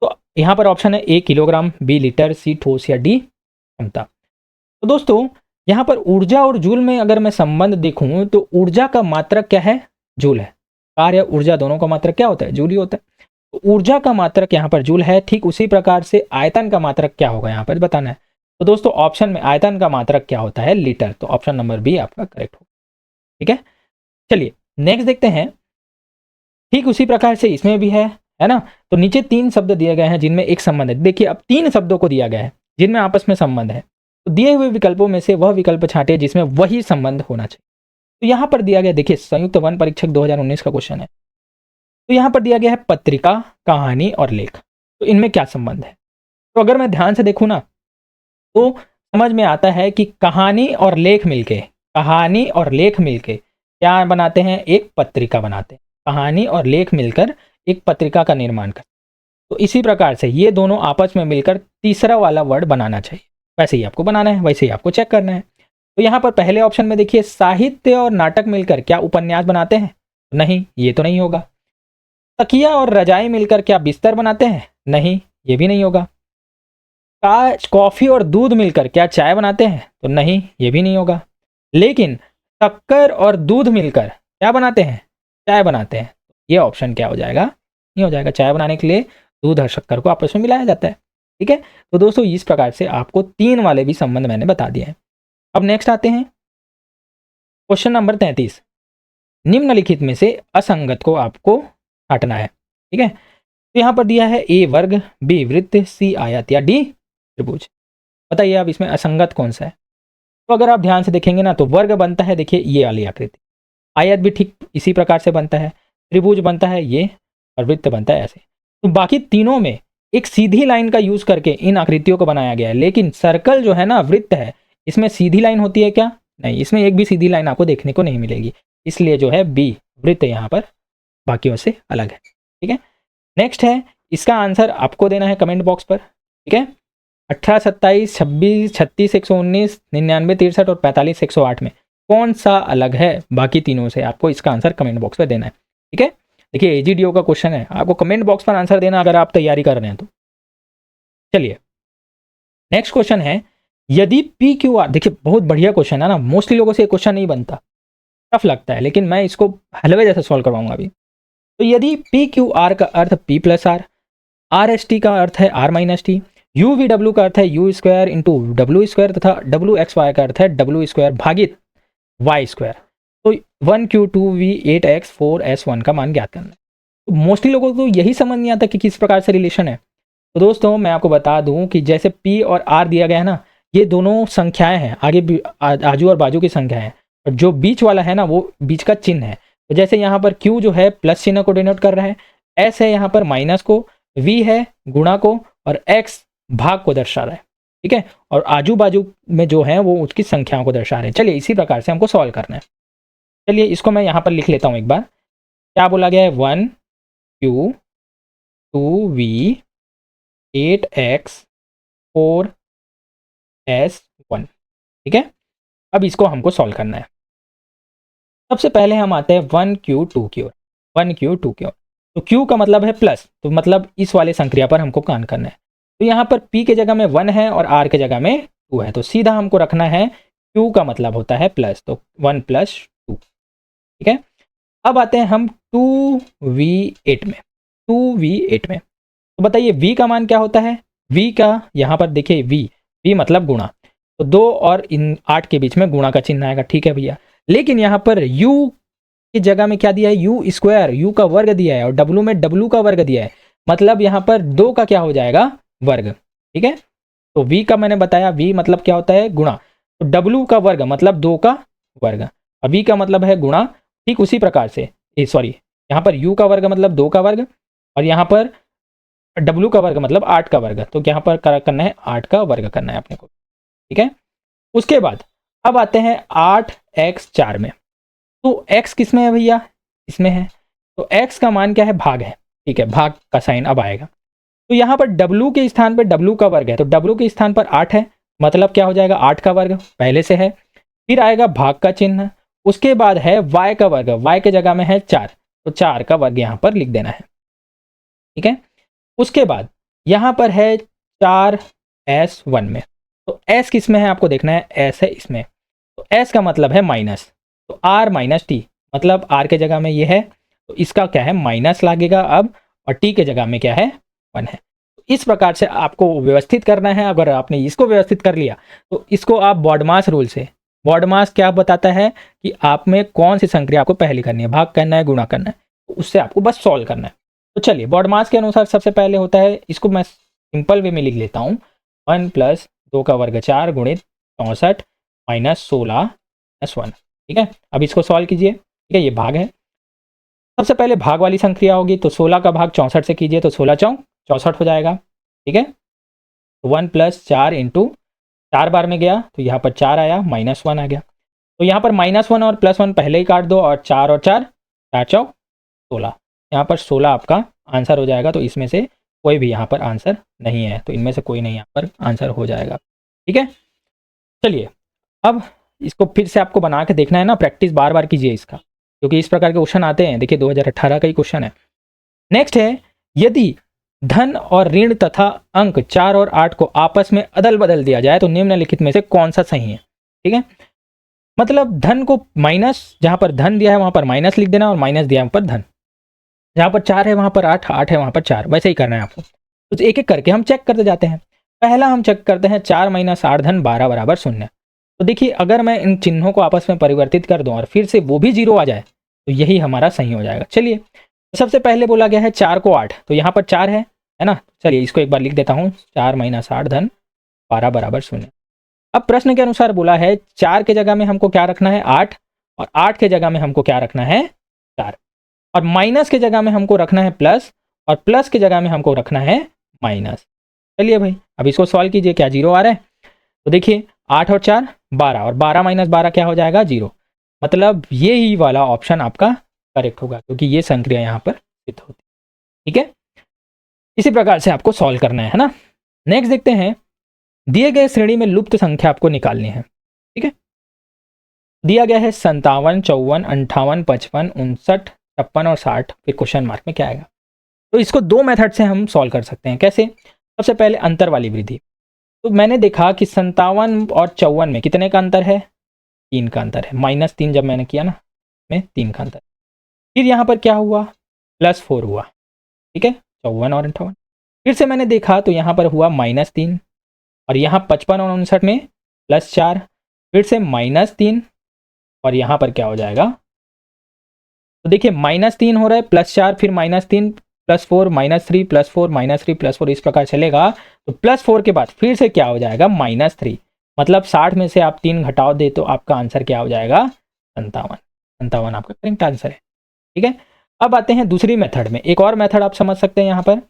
Speaker 1: तो यहाँ पर ऑप्शन है ए किलोग्राम, बी लीटर, सी ठोस, या डी क्षमता। तो दोस्तों यहाँ पर ऊर्जा और जूल में अगर मैं संबंध देखूं तो ऊर्जा का मात्रक क्या है, जूल है। कार्य ऊर्जा दोनों का मात्रक क्या होता है, जूल ही होता है। तो ऊर्जा का मात्रक यहाँ पर जूल है। ठीक उसी प्रकार से आयतन का मात्रक क्या होगा यहाँ पर बताना है। तो दोस्तों ऑप्शन में आयतन का मात्रक क्या होता है, लीटर। तो ऑप्शन नंबर बी आपका करेक्ट होगा। ठीक है, चलिए नेक्स्ट देखते हैं। ठीक उसी प्रकार से इसमें भी है ना। तो नीचे 3 शब्द दिए गए हैं जिनमें एक संबंध है। देखिए अब 3 शब्दों को दिया गया है जिनमें आपस में संबंध है। तो दिए हुए विकल्पों में से वह विकल्प छांटे जिसमें वही संबंध होना चाहिए। तो यहाँ पर दिया गया, देखिए संयुक्त वन परीक्षक 2019 का क्वेश्चन है। तो यहाँ पर दिया गया है पत्रिका, कहानी और लेख। तो इनमें क्या संबंध है, तो अगर मैं ध्यान से देखूँ ना तो समझ में आता है कि कहानी और लेख मिलके, कहानी और लेख मिलके क्या बनाते हैं, एक पत्रिका बनाते हैं। कहानी और लेख मिलकर एक पत्रिका का निर्माण करते हैं। तो इसी प्रकार से ये दोनों आपस में मिलकर तीसरा वाला वर्ड बनाना चाहिए। वैसे ही आपको बनाना है, वैसे ही आपको चेक करना है। तो यहाँ पर पहले ऑप्शन में देखिए साहित्य और नाटक मिलकर क्या उपन्यास बनाते हैं, नहीं ये तो नहीं होगा। तकिया और रजाई मिलकर क्या बिस्तर बनाते हैं, नहीं, ये भी नहीं होगा। कॉफ़ी और दूध मिलकर क्या चाय बनाते हैं? तो नहीं, ये भी नहीं होगा। लेकिन शक्कर और दूध मिलकर क्या बनाते हैं? चाय बनाते हैं। ये ऑप्शन क्या हो जाएगा? नहीं हो जाएगा। चाय बनाने के लिए दूध और शक्कर को आपस में मिलाया जाता है। ठीक है, तो दोस्तों इस प्रकार से आपको 3 वाले भी संबंध मैंने बता दिए हैं। अब नेक्स्ट आते हैं क्वेश्चन नंबर 33। निम्नलिखित में से असंगत को आपको हटाना है। ठीक है, तो यहाँ पर दिया है ए वर्ग, बी वृत्त, सी आयत या डी त्रिभुज। बताइए आप इसमें असंगत कौन सा है? तो अगर आप ध्यान से देखेंगे ना तो वर्ग बनता है, देखिए ये वाली आकृति, आयत भी ठीक इसी प्रकार से बनता है, त्रिभुज बनता है ये, और वृत्त बनता है ऐसे। तो बाकी तीनों में एक सीधी लाइन का यूज करके इन आकृतियों को बनाया गया है, लेकिन सर्कल जो है ना वृत्त है, इसमें सीधी लाइन होती है क्या? नहीं, इसमें एक भी सीधी लाइन आपको देखने को नहीं मिलेगी, इसलिए जो है बी वृत्त यहाँ पर बाकियों से अलग है। ठीक है, नेक्स्ट है, इसका आंसर आपको देना है कमेंट बॉक्स पर। ठीक है, 18, 27, 26, 36, 119, 99, 63 और 45, 108 में कौन सा अलग है बाकी तीनों से? आपको इसका आंसर कमेंट बॉक्स पर देना है। ठीक है, देखिए एजीडीओ का क्वेश्चन है, आपको कमेंट बॉक्स पर आंसर देना अगर आप तैयारी कर रहे हैं तो। चलिए नेक्स्ट क्वेश्चन है, यदि पी क्यू आर, देखिए बहुत बढ़िया क्वेश्चन है ना, मोस्टली लोगों से क्वेश्चन नहीं बनता, टफ लगता है, लेकिन मैं इसको हलवे जैसे सॉल्व करवाऊंगा अभी। तो यदि पी क्यू आर का अर्थ P plus R S T का अर्थ है R minus T, U V W का अर्थ है U square into W square तथा डब्ल्यू एक्स वाई का अर्थ है डब्ल्यू स्क्वायर भागित वाई स्क्वायर, तो 1Q2V8X4S1 का मान ज्ञात करना है। तो मोस्टली लोगों को तो यही समझ नहीं आता कि किस प्रकार से रिलेशन है। तो दोस्तों मैं आपको बता दूं कि जैसे P और R दिया गया है ना, ये दोनों संख्याएं हैं, आगे आजू और बाजू की संख्या है, और जो बीच वाला है ना वो बीच का चिन्ह है। तो जैसे यहाँ पर Q जो है प्लस चिन्ह को डिनोट कर रहा है, S है यहाँ पर माइनस को, V है गुणा को, और X भाग को दर्शा रहा है। ठीक है, और आजू बाजू में जो है वो उसकी संख्याओं को दर्शा रहे हैं। चलिए इसी प्रकार से हमको सॉल्व करना है। चलिए इसको मैं यहाँ पर लिख लेता हूँ एक बार। क्या बोला गया है? 1Q2V8X4S1। ठीक है, अब इसको हमको सॉल्व करना है। सबसे पहले हम आते हैं 1Q2 की ओर। 1Q2 की ओर, तो Q का मतलब है प्लस, तो मतलब इस वाले संक्रिया पर हमको काम करना है। तो यहाँ पर P के जगह में 1 है और R के जगह में 2 है, तो सीधा हमको रखना है Q का मतलब होता है प्लस, तो 1 + 2। ठीक है, अब आते हैं हम 2V8 में। 2V8 में तो बताइए V का मान क्या होता है? V का यहाँ पर देखिए V मतलब गुणा, तो 2 और इन 8 के बीच में गुणा का चिन्ह आएगा। ठीक है भैया, लेकिन यहाँ पर U की जगह में क्या दिया है? U स्क्वायर, U का वर्ग दिया है, और W में W का वर्ग दिया है, मतलब यहाँ पर 2 का क्या हो जाएगा? वर्ग। ठीक है, तो V का मैंने बताया, V मतलब क्या होता है? गुणा, तो W का वर्ग मतलब 2 का वर्ग, और V का मतलब है गुणा। ठीक उसी प्रकार से सॉरी, यहाँ पर U का वर्ग मतलब 2 का वर्ग, और यहाँ पर W का वर्ग मतलब 8 का वर्ग, तो यहाँ पर करना है 8 का वर्ग करना है अपने को। ठीक है, उसके बाद अब आते हैं 8x4 में। तो x किस में है भैया? इसमें है, तो x का मान क्या है? भाग है। ठीक है, भाग का साइन अब आएगा, तो यहाँ पर W के स्थान पर W का वर्ग है, तो W के स्थान पर 8 है, मतलब क्या हो जाएगा? 8 का वर्ग पहले से है, फिर आएगा भाग का चिन्ह, उसके बाद है y का वर्ग, y के जगह में है 4, तो 4 का वर्ग यहाँ पर लिख देना है। ठीक है, उसके बाद यहाँ पर है 4S1 में, तो S किस में है आपको देखना है? S है इसमें, तो S का मतलब है माइनस, तो R माइनस टी, मतलब R के जगह में ये है, तो इसका क्या है? माइनस लगेगा अब, और T के जगह में क्या है? 1 है। इस प्रकार से आपको व्यवस्थित करना है। अगर आपने इसको व्यवस्थित कर लिया तो इसको आप बॉडमास रूल से, बॉडमास क्या बताता है कि आप में कौन सी संक्रिया आपको पहले करनी है, भाग करना है, गुणा करना है, तो उससे आपको बस सॉल्व करना है। तो चलिए बॉडमास के अनुसार सबसे पहले होता है, इसको मैं सिंपल वे में लिख लेता हूँ, 1 + 2 का वर्ग 4 गुणित 64 - 16S1। ठीक है, अब इसको सॉल्व कीजिए। ठीक है, ये भाग है, सबसे पहले भाग वाली संक्रिया होगी, तो 16 का भाग 64 से कीजिए, तो 16 × 64 हो जाएगा। ठीक है, 1 + 4 × 4 बार में गया, तो यहाँ पर 4 आया, -1 आ गया, तो यहाँ पर -1 और +1 पहले ही काट दो, और 4 और 4 4 × 16, यहाँ पर 16 आपका आंसर हो जाएगा। तो इसमें से कोई भी यहाँ पर आंसर नहीं है, तो इनमें से कोई नहीं यहाँ पर आंसर हो जाएगा। ठीक है, चलिए अब इसको फिर से आपको बना के देखना है ना, प्रैक्टिस बार बार कीजिए इसका, क्योंकि इस प्रकार के क्वेश्चन आते हैं। देखिए 2018 का ही क्वेश्चन है। नेक्स्ट है, यदि धन और ऋण तथा अंक 4 और 8 को आपस में अदल बदल दिया जाए तो निम्नलिखित में से कौन सा सही है। ठीक है, मतलब धन को माइनस, जहां पर धन दिया है वहां पर माइनस लिख देना और माइनस दिया है वहां पर धन, जहां पर 4 है वहां पर 8, 8 है वहां पर 4, वैसे ही करना है आपको। तो एक एक करके हम चेक करते जाते हैं। पहला हम चेक करते हैं 4 - 8 धन 12 बराबर 0। तो देखिए अगर मैं इन चिन्हों को आपस में परिवर्तित कर दूं और फिर से वो भी 0 आ जाए तो यही हमारा सही हो जाएगा। चलिए, तो सबसे पहले बोला गया है 4 को 8, तो यहाँ पर 4 है ना। चलिए इसको एक बार लिख देता हूँ, 4 - 8 धन 12 बराबर 0। अब प्रश्न के अनुसार बोला है 4 के जगह में हमको क्या रखना है 8, और 8 के जगह में हमको क्या रखना है 4, और माइनस के जगह में हमको रखना है प्लस, और प्लस के जगह में हमको रखना है माइनस। चलिए भाई अब इसको सॉल्व कीजिए, क्या 0 आ रहा है। तो देखिए 8 और 4 12, और 12 - 12 क्या हो जाएगा 0। मतलब ये ही वाला ऑप्शन आपका करेक्ट होगा, क्योंकि ये संक्रिया यहाँ पर सिद्ध होती है। ठीक है, इसी प्रकार से आपको सॉल्व करना है ना। नेक्स्ट देखते हैं, दिए गए श्रेणी में लुप्त संख्या आपको निकालनी है। ठीक है, दिया गया है 57, 54, 58, 55, 59, 56 और 60, फिर क्वेश्चन मार्क में क्या आएगा। तो इसको दो मेथड से हम सॉल्व कर सकते हैं। कैसे, सबसे पहले अंतर वाली विधि। तो मैंने देखा कि 57 और 54 में कितने का अंतर है, 3 का अंतर है, -3 जब मैंने किया ना में 3 का अंतर। फिर यहाँ पर क्या हुआ, +4 हुआ। ठीक है, 54 और 58। फिर से मैंने देखा तो यहाँ पर हुआ -3, और यहाँ 55 और 59 में +4, फिर से -3, और यहाँ पर क्या हो जाएगा। तो देखिए -3 हो रहा है, +4, फिर -3, +4, -3, +4, -3, +4, इस प्रकार चलेगा। तो +4 के बाद फिर से क्या हो जाएगा -3, मतलब 60 में से आप 3 घटाओ दे तो आपका आंसर क्या हो जाएगा 57। 57 आपका करेक्ट आंसर है। ठीक है, अब आते हैं दूसरी मेथड में। एक और मेथड आप समझ सकते हैं यहाँ पर,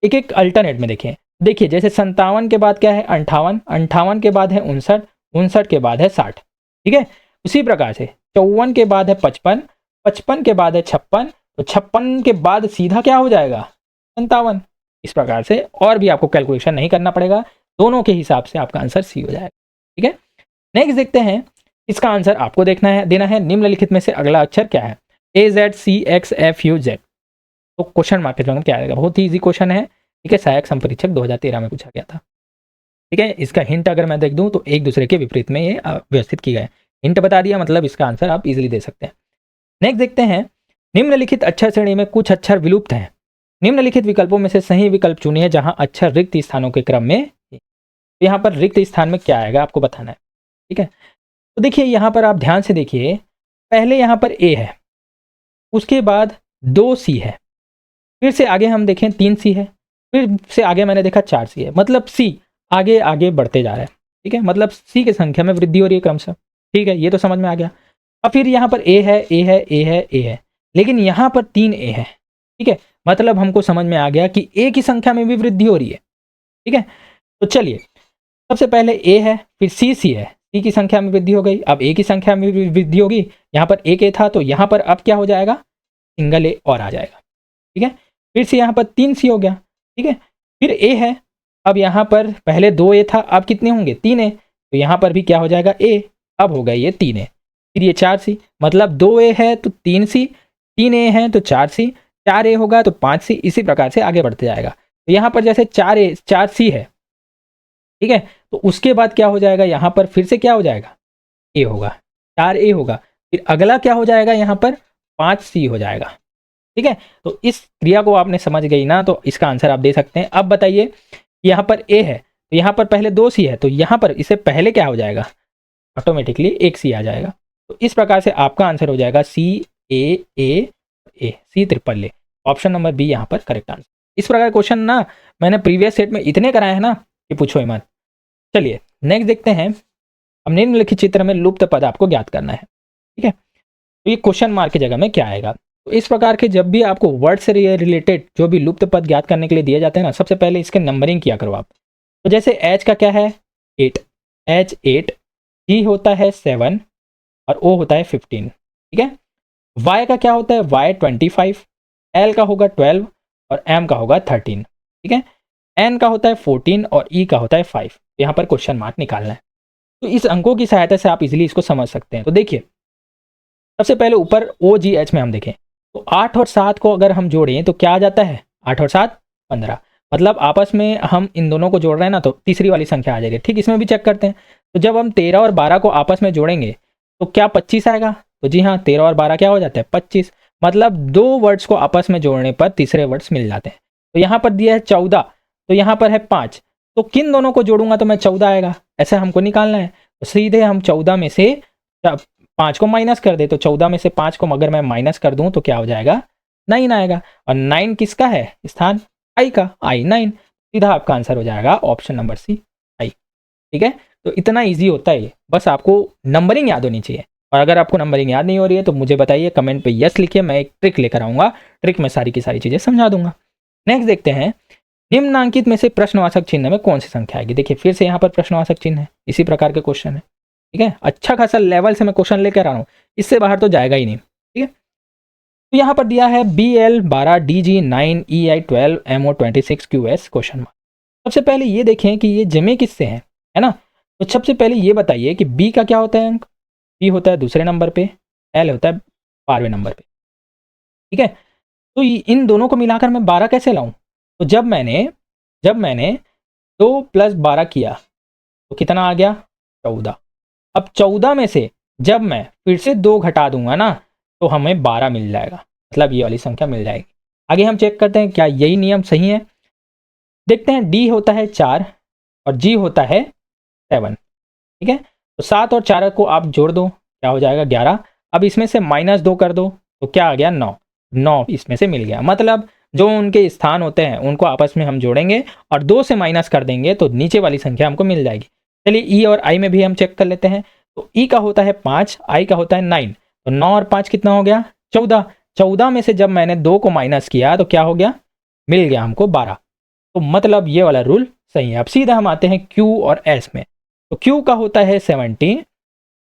Speaker 1: एक एक अल्टरनेट में देखें। देखिए जैसे 57 के बाद क्या है 58, 58 के बाद है 59, 59 के बाद है 60। ठीक है, उसी प्रकार से 54 के बाद है 55, 55 के बाद है 56, तो 56 के बाद सीधा क्या हो जाएगा 57। इस प्रकार से और भी आपको कैलकुलेशन नहीं करना पड़ेगा, दोनों के हिसाब से आपका आंसर सी हो जाएगा। ठीक है, नेक्स्ट देखते हैं, इसका आंसर आपको देना है निम्नलिखित में से अगला अक्षर क्या है, AZCXFUZ। तो क्वेश्चन मार्क के क्या आएगा, बहुत ही इजी क्वेश्चन है। ठीक है, सहायक संपरीक्षक 2013 में पूछा गया था। ठीक है, इसका हिंट अगर मैं देख दूं तो एक दूसरे के विपरीत में ये व्यवस्थित की गए। हिंट बता दिया मतलब इसका आंसर आप इजीली दे सकते हैं। नेक्स्ट देखते हैं, निम्नलिखित अक्षर श्रेणी में कुछ अक्षर विलुप्त हैं। निम्नलिखित विकल्पों में से सही विकल्प चुनिए जहां अक्षर रिक्त स्थानों के क्रम में। यहाँ पर रिक्त स्थान में क्या आएगा आपको बताना है। ठीक है, तो देखिए यहाँ पर आप ध्यान से देखिए, पहले यहाँ पर A है, उसके बाद 2C है, फिर से आगे हम देखें 3C है, फिर से आगे मैंने देखा 4C है, मतलब C आगे आगे बढ़ते जा रहा है। ठीक है, मतलब C की संख्या में वृद्धि हो रही है क्रमशः। ठीक है, ये तो समझ में आ गया। अब फिर यहाँ पर A है, A है, A है, A है, लेकिन यहाँ पर 3A है। ठीक है, मतलब हमको समझ में आ गया कि A की संख्या में भी वृद्धि हो रही है। ठीक है, तो चलिए सबसे पहले A है, फिर C है, C की संख्या में वृद्धि हो गई, अब A की संख्या में भी वृद्धि होगी। यहाँ पर एक A था तो यहाँ पर अब क्या हो जाएगा, सिंगल A और आ जाएगा। ठीक है, फिर से यहाँ पर 3C हो गया। ठीक है, फिर A है, अब यहाँ पर पहले 2A था, अब कितने होंगे 3A, तो यहाँ पर भी क्या हो जाएगा A, अब हो गया ये 3A, फिर ये 4C, मतलब 2A है तो 3C, 3A है तो 4C, 4A होगा तो 5C, इसी प्रकार से आगे बढ़ते जाएगा। तो यहाँ पर जैसे 4C है, ठीक है, तो उसके बाद क्या हो जाएगा, यहाँ पर फिर से क्या हो जाएगा A होगा, 4A होगा, फिर अगला क्या हो जाएगा यहाँ पर 5C हो जाएगा। ठीक है, तो इस क्रिया को आपने समझ गई ना, तो इसका आंसर आप दे सकते हैं। अब बताइए यहाँ पर A है तो यहाँ पर पहले 2C है, तो यहाँ पर इससे पहले क्या हो जाएगा, ऑटोमेटिकली 1C आ जाएगा। तो इस प्रकार से आपका आंसर हो जाएगा CAA, C triple A, option number B यहाँ पर करेक्ट आंसर। इस प्रकार क्वेश्चन ना मैंने प्रीवियस सेट में इतने कराए हैं ना कि पूछो ही मत। चलिए नेक्स्ट देखते हैं, अब निम्नलिखित चित्र में लुप्त पद आपको ज्ञात करना है। ठीक है, तो ये क्वेश्चन मार्क की जगह में क्या आएगा। तो इस प्रकार के जब भी आपको वर्ड से रिलेटेड जो भी लुप्त पद ज्ञात करने के लिए दिए जाते हैं ना, सबसे पहले इसके नंबरिंग किया करो आप। तो जैसे एच का क्या है 8, H 8, G होता है 7 और O होता है 15। ठीक है, Y का क्या होता है Y 25, L का होगा 12 और M का होगा 13। ठीक है, N का होता है 14 और E का होता है 5। यहाँ पर क्वेश्चन मार्क निकालना है। तो इस अंकों की सहायता से आप इजीली इसको समझ सकते हैं। तो देखिए सबसे पहले ऊपर OGH में हम देखें तो 8 और 7 को अगर हम जोड़ें तो क्या आ जाता है 8 और 7 15। मतलब आपस में हम इन दोनों को जोड़ रहे हैं ना, तो तीसरी वाली संख्या आ जाएगी। ठीक, इसमें भी चेक करते हैं। तो जब हम 13 और 12 को आपस में जोड़ेंगे तो क्या 25 आएगा? तो जी हाँ, 13 और 12 क्या हो जाता है? 25। मतलब दो वर्ड्स को आपस में जोड़ने पर तीसरे वर्ड्स मिल जाते हैं। तो यहाँ पर दिया है 14, तो यहाँ पर है 5, तो किन दोनों को जोड़ूंगा तो मैं 14 आएगा, ऐसे हमको निकालना है। तो सीधे हम 14 में से 5 को माइनस कर दे, तो 14 में से 5 को अगर मैं माइनस कर दूं तो क्या हो जाएगा? 9 आएगा। और 9 किसका है स्थान? आई का, आई 9। सीधा आपका आंसर हो जाएगा ऑप्शन नंबर सी, आई। ठीक है, तो इतना ईजी होता है ये, बस आपको नंबरिंग याद होनी चाहिए। और अगर आपको नंबरिंग याद नहीं हो रही है तो मुझे बताइए, कमेंट पे यस लिखिए, मैं एक ट्रिक लेकर आऊँगा, ट्रिक में सारी की सारी चीज़ें समझा दूंगा। नेक्स्ट देखते हैं, निम्नांकित में से प्रश्नवाचक चिन्ह में कौन सी संख्या आएगी? देखिए फिर से यहाँ पर प्रश्नवाचक चिन्ह है, इसी प्रकार के क्वेश्चन है। ठीक है, अच्छा खासा लेवल से मैं क्वेश्चन लेकर आ रहा हूँ, इससे बाहर तो जाएगा ही नहीं। ठीक है, तो यहाँ पर दिया है BL 12, DG 9, EI 12, MO 26, QS question mark. सबसे पहले ये देखें कि ये जमे किससे हैं, है ना? तो सबसे पहले ये बताइए कि B का क्या होता है अंक? B होता है दूसरे नंबर पे, L होता है 12वें नंबर पे। ठीक है, तो इन दोनों को मिलाकर मैं 12 कैसे लाऊं? तो जब मैंने 2 + 12 किया तो कितना आ गया? 14। अब 14 में से जब मैं फिर से 2 घटा दूंगा ना तो हमें 12 मिल जाएगा, मतलब ये वाली संख्या मिल जाएगी। आगे हम चेक करते हैं क्या यही नियम सही है। देखते हैं, D होता है 4 और G होता है 7। ठीक है, तो 7 और 4 को आप जोड़ दो, क्या हो जाएगा? 11। अब इसमें से -2 कर दो तो क्या आ गया? 9। 9 इसमें से मिल गया, मतलब जो उनके स्थान होते हैं उनको आपस में हम जोड़ेंगे और 2 से माइनस कर देंगे तो नीचे वाली संख्या हमको मिल जाएगी। चलिए ई और आई में भी हम चेक कर लेते हैं। तो ई का होता है 5, आई का होता है 9, तो 9 और 5 कितना हो गया? 14। 14 में से जब मैंने 2 को माइनस किया तो क्या हो गया? मिल गया हमको 12। तो मतलब ये वाला रूल सही है। अब सीधा हम आते हैं क्यू और एस में। तो क्यू का होता है 17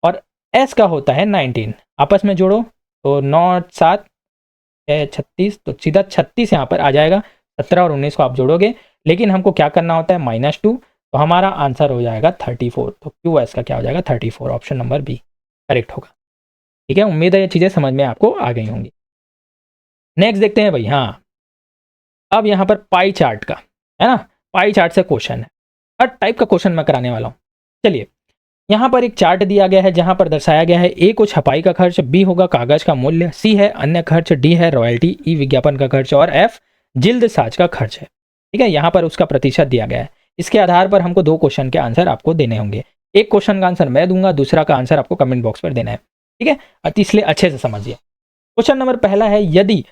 Speaker 1: और एस का होता है 19। आपस में जोड़ो तो 9 7 36, तो सीधा 36 यहाँ पर आ जाएगा। 17 और 19 को आप जोड़ोगे, लेकिन हमको क्या करना होता है? -2, तो हमारा आंसर हो जाएगा 34। तो क्यू एस का क्या हो जाएगा? 34, ऑप्शन नंबर बी करेक्ट होगा। ठीक है, उम्मीद है ये चीज़ें समझ में आपको आ गई होंगी। नेक्स्ट देखते हैं भाई, हाँ अब यहाँ पर पाई चार्ट का, है ना, पाई चार्ट से क्वेश्चन है, हर टाइप का क्वेश्चन मैं कराने वाला हूँ। चलिए, यहाँ पर एक चार्ट दिया गया है जहाँ पर दर्शाया गया है ए को छपाई का खर्च, बी होगा कागज का मूल्य, सी है अन्य खर्च, डी है रॉयल्टी, ई विज्ञापन का खर्च और एफ जिल्द साज का खर्च है। ठीक है, यहाँ पर उसका प्रतिशत दिया गया है। इसके आधार पर हमको 2 क्वेश्चन के आंसर आपको देने होंगे। एक क्वेश्चन का आंसर मैं दूंगा, दूसरा का आंसर आपको कमेंट बॉक्स पर देना है। ठीक है, इसलिए अच्छे से समझिए। क्वेश्चन नंबर पहला है, यदि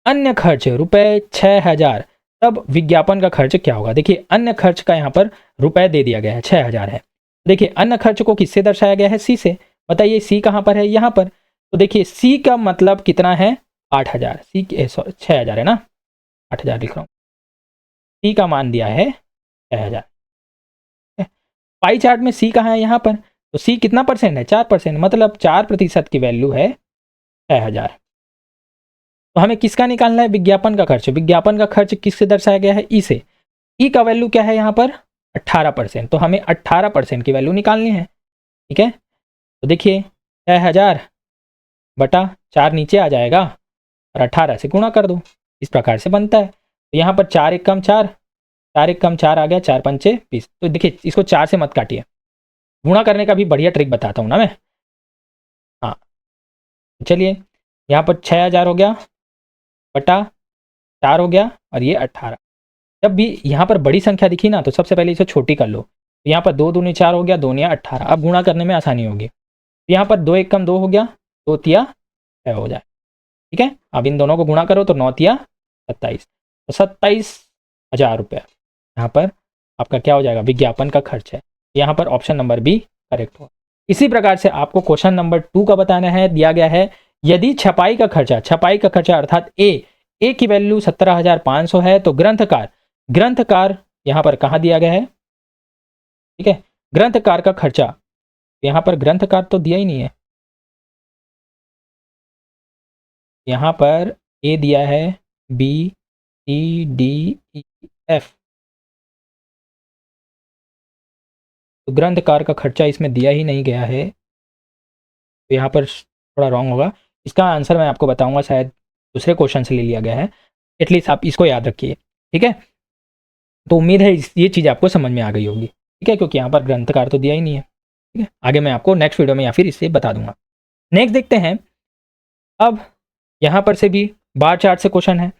Speaker 1: अन्य खर्च रुपए 6000 तब विज्ञापन का खर्च क्या होगा? देखिए अन्य खर्च का यहाँ पर रुपए दे दिया गया है, 6000 है। देखिए अन्य खर्च को किससे दर्शाया गया है? सी से। बताइए सी कहाँ पर है? यहाँ पर। तो देखिए सी का मतलब कितना है? 8000। सी 6000 है ना, 8000 लिख रहा हूँ। सी का मान दिया है 6000। पाई चार्ट में सी कहाँ है? यहाँ पर। तो सी कितना परसेंट है? 4%, मतलब 4% की वैल्यू है 6000। तो हमें किसका निकालना है? विज्ञापन का खर्च। विज्ञापन का खर्च किससे दर्शाया गया है? ई से। ई का वैल्यू क्या है यहाँ पर? 18%। तो हमें 18% की वैल्यू निकालनी है। ठीक है, तो देखिए 6000 बटा 4 नीचे आ जाएगा और 18 से गुणा कर दो, इस प्रकार से बनता है। तो यहाँ पर 4 एक कम 4, 4 एक कम 4 आ गया, 4 पंचे 20। तो देखिए इसको 4 से मत काटिए, गुणा करने का भी बढ़िया ट्रिक बताता हूँ ना मैं। हाँ चलिए, यहाँ पर 6000 हो गया बटा 4 हो गया और ये 18। जब भी यहाँ पर बड़ी संख्या दिखी ना तो सबसे पहले इसे छोटी कर लो। तो यहाँ पर 2 दूनी 4 हो गया, 2 निया 18। अब गुणा करने में आसानी होगी। तो यहाँ पर 2 एक कम 2 हो गया, 2 तिया 6 हो जाए। ठीक है, अब इन दोनों को गुणा करो तो 9 तिया 27, तो 27,000 रुपये यहाँ पर आपका क्या हो जाएगा? विज्ञापन का खर्च है। यहाँ पर ऑप्शन नंबर बी करेक्ट हो। इसी प्रकार से आपको क्वेश्चन नंबर 2 का बताना है। दिया गया है, यदि छपाई का खर्चा अर्थात ए की वैल्यू 17,500 है तो ग्रंथकार यहाँ पर कहाँ दिया गया है? ठीक है, ग्रंथकार का खर्चा, यहाँ पर ग्रंथकार तो दिया ही नहीं है। यहाँ पर ए दिया है, B C D E F, तो ग्रंथकार का खर्चा इसमें दिया ही नहीं गया है, तो यहाँ पर थोड़ा रॉन्ग होगा। इसका आंसर मैं आपको बताऊंगा, शायद दूसरे क्वेश्चन से ले लिया गया है। एटलीस्ट आप इसको याद रखिए। ठीक है, तो उम्मीद है ये चीज़ आपको समझ में आ गई होगी, ठीक है, क्योंकि यहाँ पर ग्रंथकार तो दिया ही नहीं है, ठीक है। आगे मैं आपको नेक्स्ट वीडियो में या फिर इससे बता दूंगा। नेक्स्ट देखते हैं, अब यहाँ पर से भी बार चार्ट से क्वेश्चन है।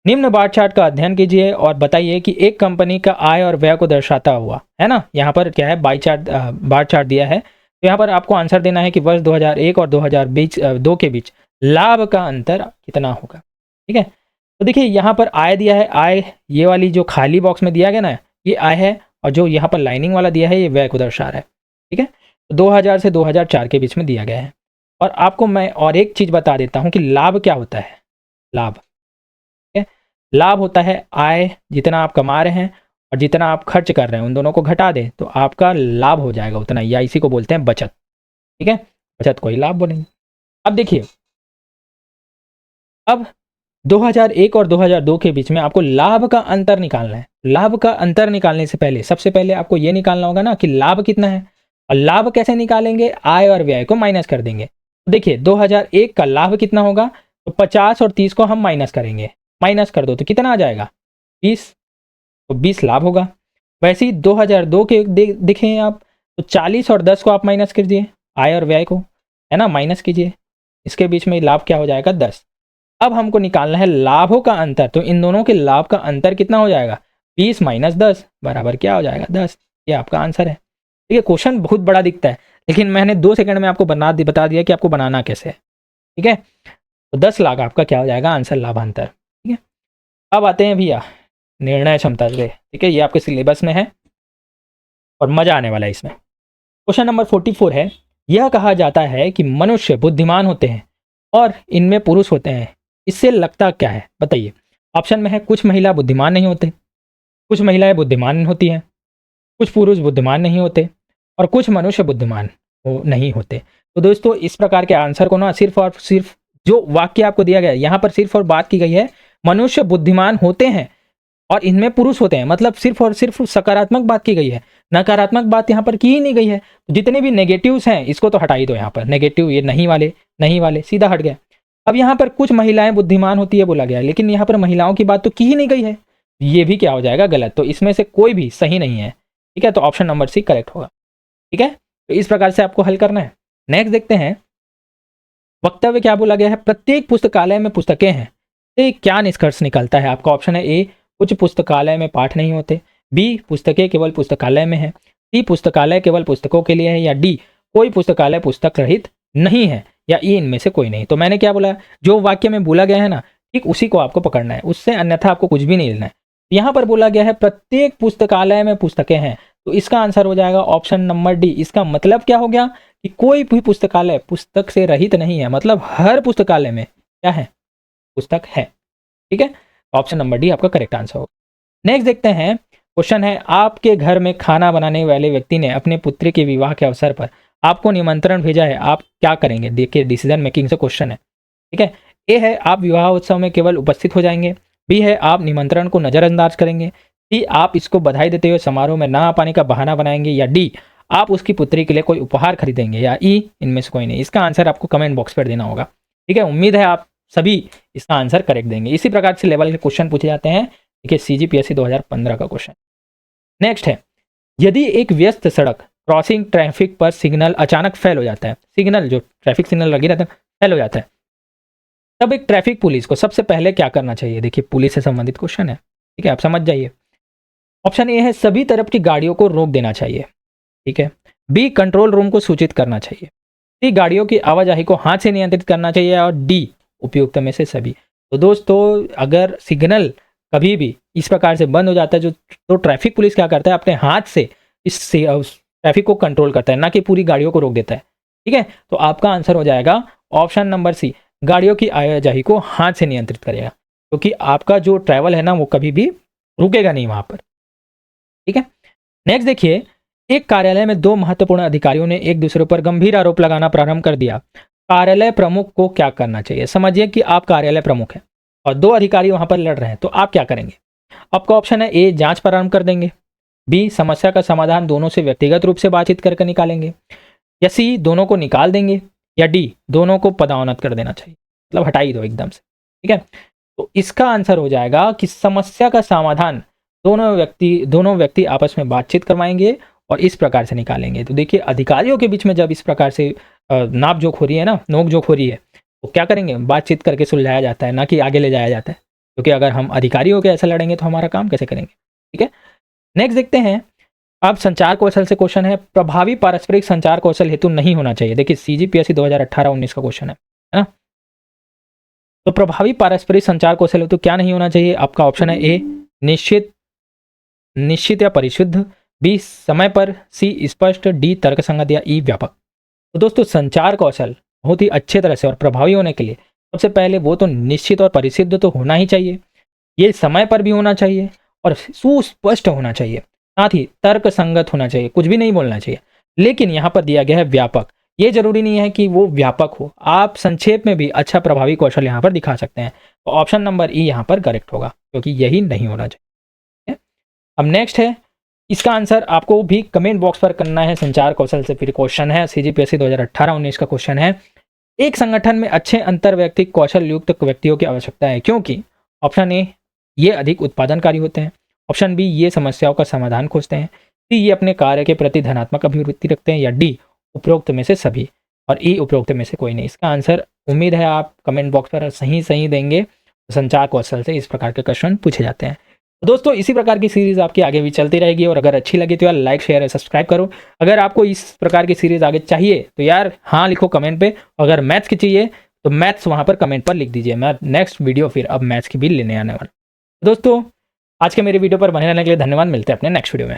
Speaker 1: निम्न बार चार्ट का अध्ययन कीजिए और बताइए कि एक कंपनी का आय और व्यय को दर्शाता हुआ, है ना, यहाँ पर क्या है, बार चार्ट दिया है। तो यहाँ पर आपको आंसर देना है कि वर्ष 2001 और 2022 के बीच लाभ का अंतर कितना होगा, ठीक है। तो देखिए यहाँ पर आय दिया है, आय ये वाली जो खाली बॉक्स में दिया गया ना, ये आय है, और जो यहाँ पर लाइनिंग वाला दिया है ये व्यय को दर्शा रहा है, ठीक है। तो 2000 से 2004 के बीच में दिया गया है। और आपको मैं और एक चीज़ बता देता हूँ कि लाभ क्या होता है। लाभ, लाभ होता है आय, जितना आप कमा रहे हैं और जितना आप खर्च कर रहे हैं उन दोनों को घटा दें तो आपका लाभ हो जाएगा उतना, या इसी को बोलते हैं बचत, ठीक है। बचत को ही लाभ बोलेंगे। अब देखिए, अब 2001 और 2002 के बीच में आपको लाभ का अंतर निकालना है। लाभ का अंतर निकालने से पहले सबसे पहले आपको ये निकालना होगा ना कि लाभ कितना है, और लाभ कैसे निकालेंगे, आय और व्यय को माइनस कर देंगे। तो देखिए 2001 का लाभ कितना होगा, तो 50 और 30 को हम माइनस करेंगे, माइनस कर दो तो कितना आ जाएगा 20, तो 20 लाभ होगा। वैसे ही 2002 के देखें आप, तो 40 और 10 को आप माइनस कीजिए, आय और व्यय को, है ना, माइनस कीजिए, इसके बीच में लाभ क्या हो जाएगा 10। अब हमको निकालना है लाभों का अंतर, तो इन दोनों के लाभ का अंतर कितना हो जाएगा, 20 माइनस 10 बराबर क्या हो जाएगा 10। ये आपका आंसर है। ठीक है, क्वेश्चन बहुत बड़ा दिखता है लेकिन मैंने 2 सेकंड में आपको बता दिया कि आपको बनाना कैसे है, ठीक है। तो 10 लाख आपका क्या हो जाएगा आंसर, लाभांतर, ठीक है। अब आते हैं भैया निर्णय क्षमता से, ठीक है, ये आपके सिलेबस में है और मजा आने वाला है इसमें। क्वेश्चन नंबर 44 है, यह कहा जाता है कि मनुष्य बुद्धिमान होते हैं और इनमें पुरुष होते हैं, इससे लगता क्या है बताइए। ऑप्शन में है कुछ महिला बुद्धिमान नहीं होते, कुछ महिलाएं बुद्धिमान होती हैं, कुछ पुरुष बुद्धिमान नहीं होते और कुछ मनुष्य बुद्धिमान नहीं होते। तो दोस्तों इस प्रकार के आंसर को ना सिर्फ और सिर्फ जो वाक्य आपको दिया गया है यहाँ पर सिर्फ और बात की गई है मनुष्य बुद्धिमान होते हैं और इनमें पुरुष होते हैं, मतलब सिर्फ और सिर्फ सकारात्मक बात की गई है, नकारात्मक बात यहाँ पर की ही नहीं गई है। तो जितने भी नेगेटिव्स हैं इसको तो हटा ही दो, यहाँ पर नेगेटिव ये नहीं वाले सीधा हट गया। अब यहाँ पर कुछ महिलाएं बुद्धिमान होती है बोला गया है, लेकिन यहाँ पर महिलाओं की बात तो की ही नहीं गई है, ये भी क्या हो जाएगा गलत। तो इसमें से कोई भी सही नहीं है, ठीक है। तो ऑप्शन नंबर सी करेक्ट होगा, ठीक है। तो इस प्रकार से आपको हल करना है। नेक्स्ट देखते हैं, वक्तव्य क्या बोला गया है, प्रत्येक पुस्तकालय में पुस्तकें हैं, तो क्या निष्कर्ष निकलता है। आपका ऑप्शन है ए, कुछ पुस्तकालय में पाठ नहीं होते, बी, पुस्तकें केवल पुस्तकालय में है, सी, पुस्तकालय केवल पुस्तकों के लिए है, या डी, कोई पुस्तकालय पुस्तक रहित नहीं है, या ई, इनमें से कोई नहीं। तो मैंने क्या बोला, जो वाक्य में बोला गया है ना ठीक उसी को आपको पकड़ना है, उससे अन्यथा आपको कुछ भी नहीं लेना है। यहाँ पर बोला गया है प्रत्येक पुस्तकालय में पुस्तकें हैं, तो इसका आंसर हो जाएगा ऑप्शन नंबर डी। इसका मतलब क्या हो गया कि कोई भी पुस्तकालय पुस्तक से रहित नहीं है, मतलब हर पुस्तकालय में क्या है, पुस्तक है, ठीक है। ऑप्शन नंबर डी आपका करेक्ट आंसर होगा। नेक्स्ट देखते हैं, क्वेश्चन है, आपके घर में खाना बनाने वाले व्यक्ति ने अपने पुत्री के विवाह के अवसर पर आपको निमंत्रण भेजा है, आप क्या करेंगे। देखिए डिसीजन मेकिंग से क्वेश्चन है, ठीक है। ए है आप विवाह उत्सव में केवल उपस्थित हो जाएंगे, बी है आप निमंत्रण को नजरअंदाज करेंगे, सी आप इसको बधाई देते हुए समारोह में ना आ पाने का बहाना बनाएंगे, या डी आप उसकी पुत्री के लिए कोई उपहार खरीदेंगे, या ई, इनमें से कोई नहीं। इसका आंसर आपको कमेंट बॉक्स पर देना होगा, ठीक है। उम्मीद है आप सभी इसका आंसर करेक्ट देंगे। इसी प्रकार से लेवल के क्वेश्चन पूछे जाते हैं, देखिए CGPSC 2015 का क्वेश्चन। नेक्स्ट है, यदि एक व्यस्त सड़क क्रॉसिंग ट्रैफिक पर सिग्नल अचानक फेल हो जाता है, सिग्नल जो ट्रैफिक सिग्नल लगी रहता है फेल हो जाता है, तब एक ट्रैफिक पुलिस को सबसे पहले क्या करना चाहिए। देखिए पुलिस से संबंधित क्वेश्चन है, ठीक है, आप समझ जाइए। ऑप्शन ए है सभी तरफ की गाड़ियों को रोक देना चाहिए, ठीक है। बी, कंट्रोल रूम को सूचित करना चाहिए, सी, गाड़ियों की आवाजाही को हाथ से नियंत्रित करना चाहिए, और डी, उपयुक्त में से सभी। तो दोस्तों अगर सिग्नल कभी भी इस प्रकार से बंद हो जाता है जो, तो ट्रैफिक पुलिस क्या करता है, अपने हाथ से इस ट्रैफिक को कंट्रोल करता है, ना कि पूरी गाड़ियों को रोक देता है, ठीक है। तो आपका आंसर हो जाएगा ऑप्शन नंबर सी, गाड़ियों की आवाजाही को हाथ से नियंत्रित करेगा, क्योंकि आपका जो ट्रैवल है ना वो कभी भी रुकेगा नहीं वहां पर, ठीक है। नेक्स्ट देखिए, एक कार्यालय में 2 महत्वपूर्ण अधिकारियों ने एक दूसरे पर गंभीर आरोप लगाना प्रारंभ कर दिया, कार्यालय प्रमुख को क्या करना चाहिए। समझिए कि आप कार्यालय प्रमुख हैं और 2 अधिकारी वहां पर लड़ रहे हैं, तो आप क्या करेंगे। आपका ऑप्शन है ए, जांच प्रारंभ कर देंगे, बी, समस्या का समाधान दोनों से व्यक्तिगत रूप से बातचीत करके निकालेंगे, या सी, दोनों को निकाल देंगे, या डी, दोनों को पदोन्नत कर देना चाहिए, मतलब हटा ही दो एकदम से, ठीक है। तो इसका आंसर हो जाएगा कि समस्या का समाधान दोनों व्यक्ति आपस में बातचीत करवाएंगे और इस प्रकार से निकालेंगे। तो देखिए अधिकारियों के बीच में जब इस प्रकार से नाप जोक हो रही है ना, नोक जोक हो रही है, तो क्या करेंगे, बातचीत करके सुलझाया जाता है, ना कि आगे ले जाया जाता है। क्योंकि अगर हम अधिकारी होकर ऐसा लड़ेंगे तो हमारा काम कैसे करेंगे। ठीक है, नेक्स्ट देखते हैं। अब संचार कौशल से क्वेश्चन है, प्रभावी पारस्परिक संचार कौशल हेतु नहीं होना चाहिए। देखिए सीजीपीएससी 2018-19 का क्वेश्चन है ना। तो प्रभावी पारस्परिक संचार कौशल हेतु क्या नहीं होना चाहिए? आपका ऑप्शन है ए निश्चित या परिशुद्ध, बी समय पर, सी स्पष्ट, डी तर्कसंगत या ई व्यापक। तो दोस्तों संचार कौशल बहुत ही अच्छे तरह से और प्रभावी होने के लिए सबसे पहले वो तो निश्चित और परिशुद्ध तो होना ही चाहिए, ये समय पर भी होना चाहिए और सुस्पष्ट होना चाहिए, साथ ही तर्क संगत होना चाहिए, कुछ भी नहीं बोलना चाहिए। लेकिन यहाँ पर दिया गया है व्यापक, ये जरूरी नहीं है कि वो व्यापक हो, आप संक्षेप में भी अच्छा प्रभावी कौशल यहाँ पर दिखा सकते हैं। तो ऑप्शन नंबर ई यहाँ पर करेक्ट होगा, क्योंकि यही नहीं होना चाहिए। अब नेक्स्ट है, इसका आंसर आपको भी कमेंट बॉक्स पर करना है। संचार कौशल से फिर क्वेश्चन है, सीजीपीएससी 2018-19 का क्वेश्चन है, एक संगठन में अच्छे अंतर व्यक्तिक कौशल युक्त व्यक्तियों की आवश्यकता है, क्योंकि ऑप्शन ए ये अधिक उत्पादनकारी होते हैं, ऑप्शन बी ये समस्याओं का समाधान खोजते हैं, सी ये अपने कार्य के प्रति धनात्मक अभिवृत्ति रखते हैं, या डी उपरोक्त में से सभी और ई उपरोक्त में से कोई नहीं। इसका आंसर उम्मीद है आप कमेंट बॉक्स पर सही देंगे। संचार कौशल से इस प्रकार के क्वेश्चन पूछे जाते हैं। तो दोस्तों इसी प्रकार की सीरीज आपकी आगे भी चलती रहेगी, और अगर अच्छी लगी तो यार लाइक शेयर और सब्सक्राइब करो। अगर आपको इस प्रकार की सीरीज आगे चाहिए तो यार हाँ लिखो कमेंट पे। अगर मैथ्स की चाहिए तो मैथ्स वहाँ पर कमेंट पर लिख दीजिए, मैं नेक्स्ट वीडियो फिर अब मैथ्स की भी लेने आने वाला। दोस्तों आज के मेरे वीडियो पर बने रहने के लिए धन्यवाद, मिलते हैं अपने नेक्स्ट वीडियो में।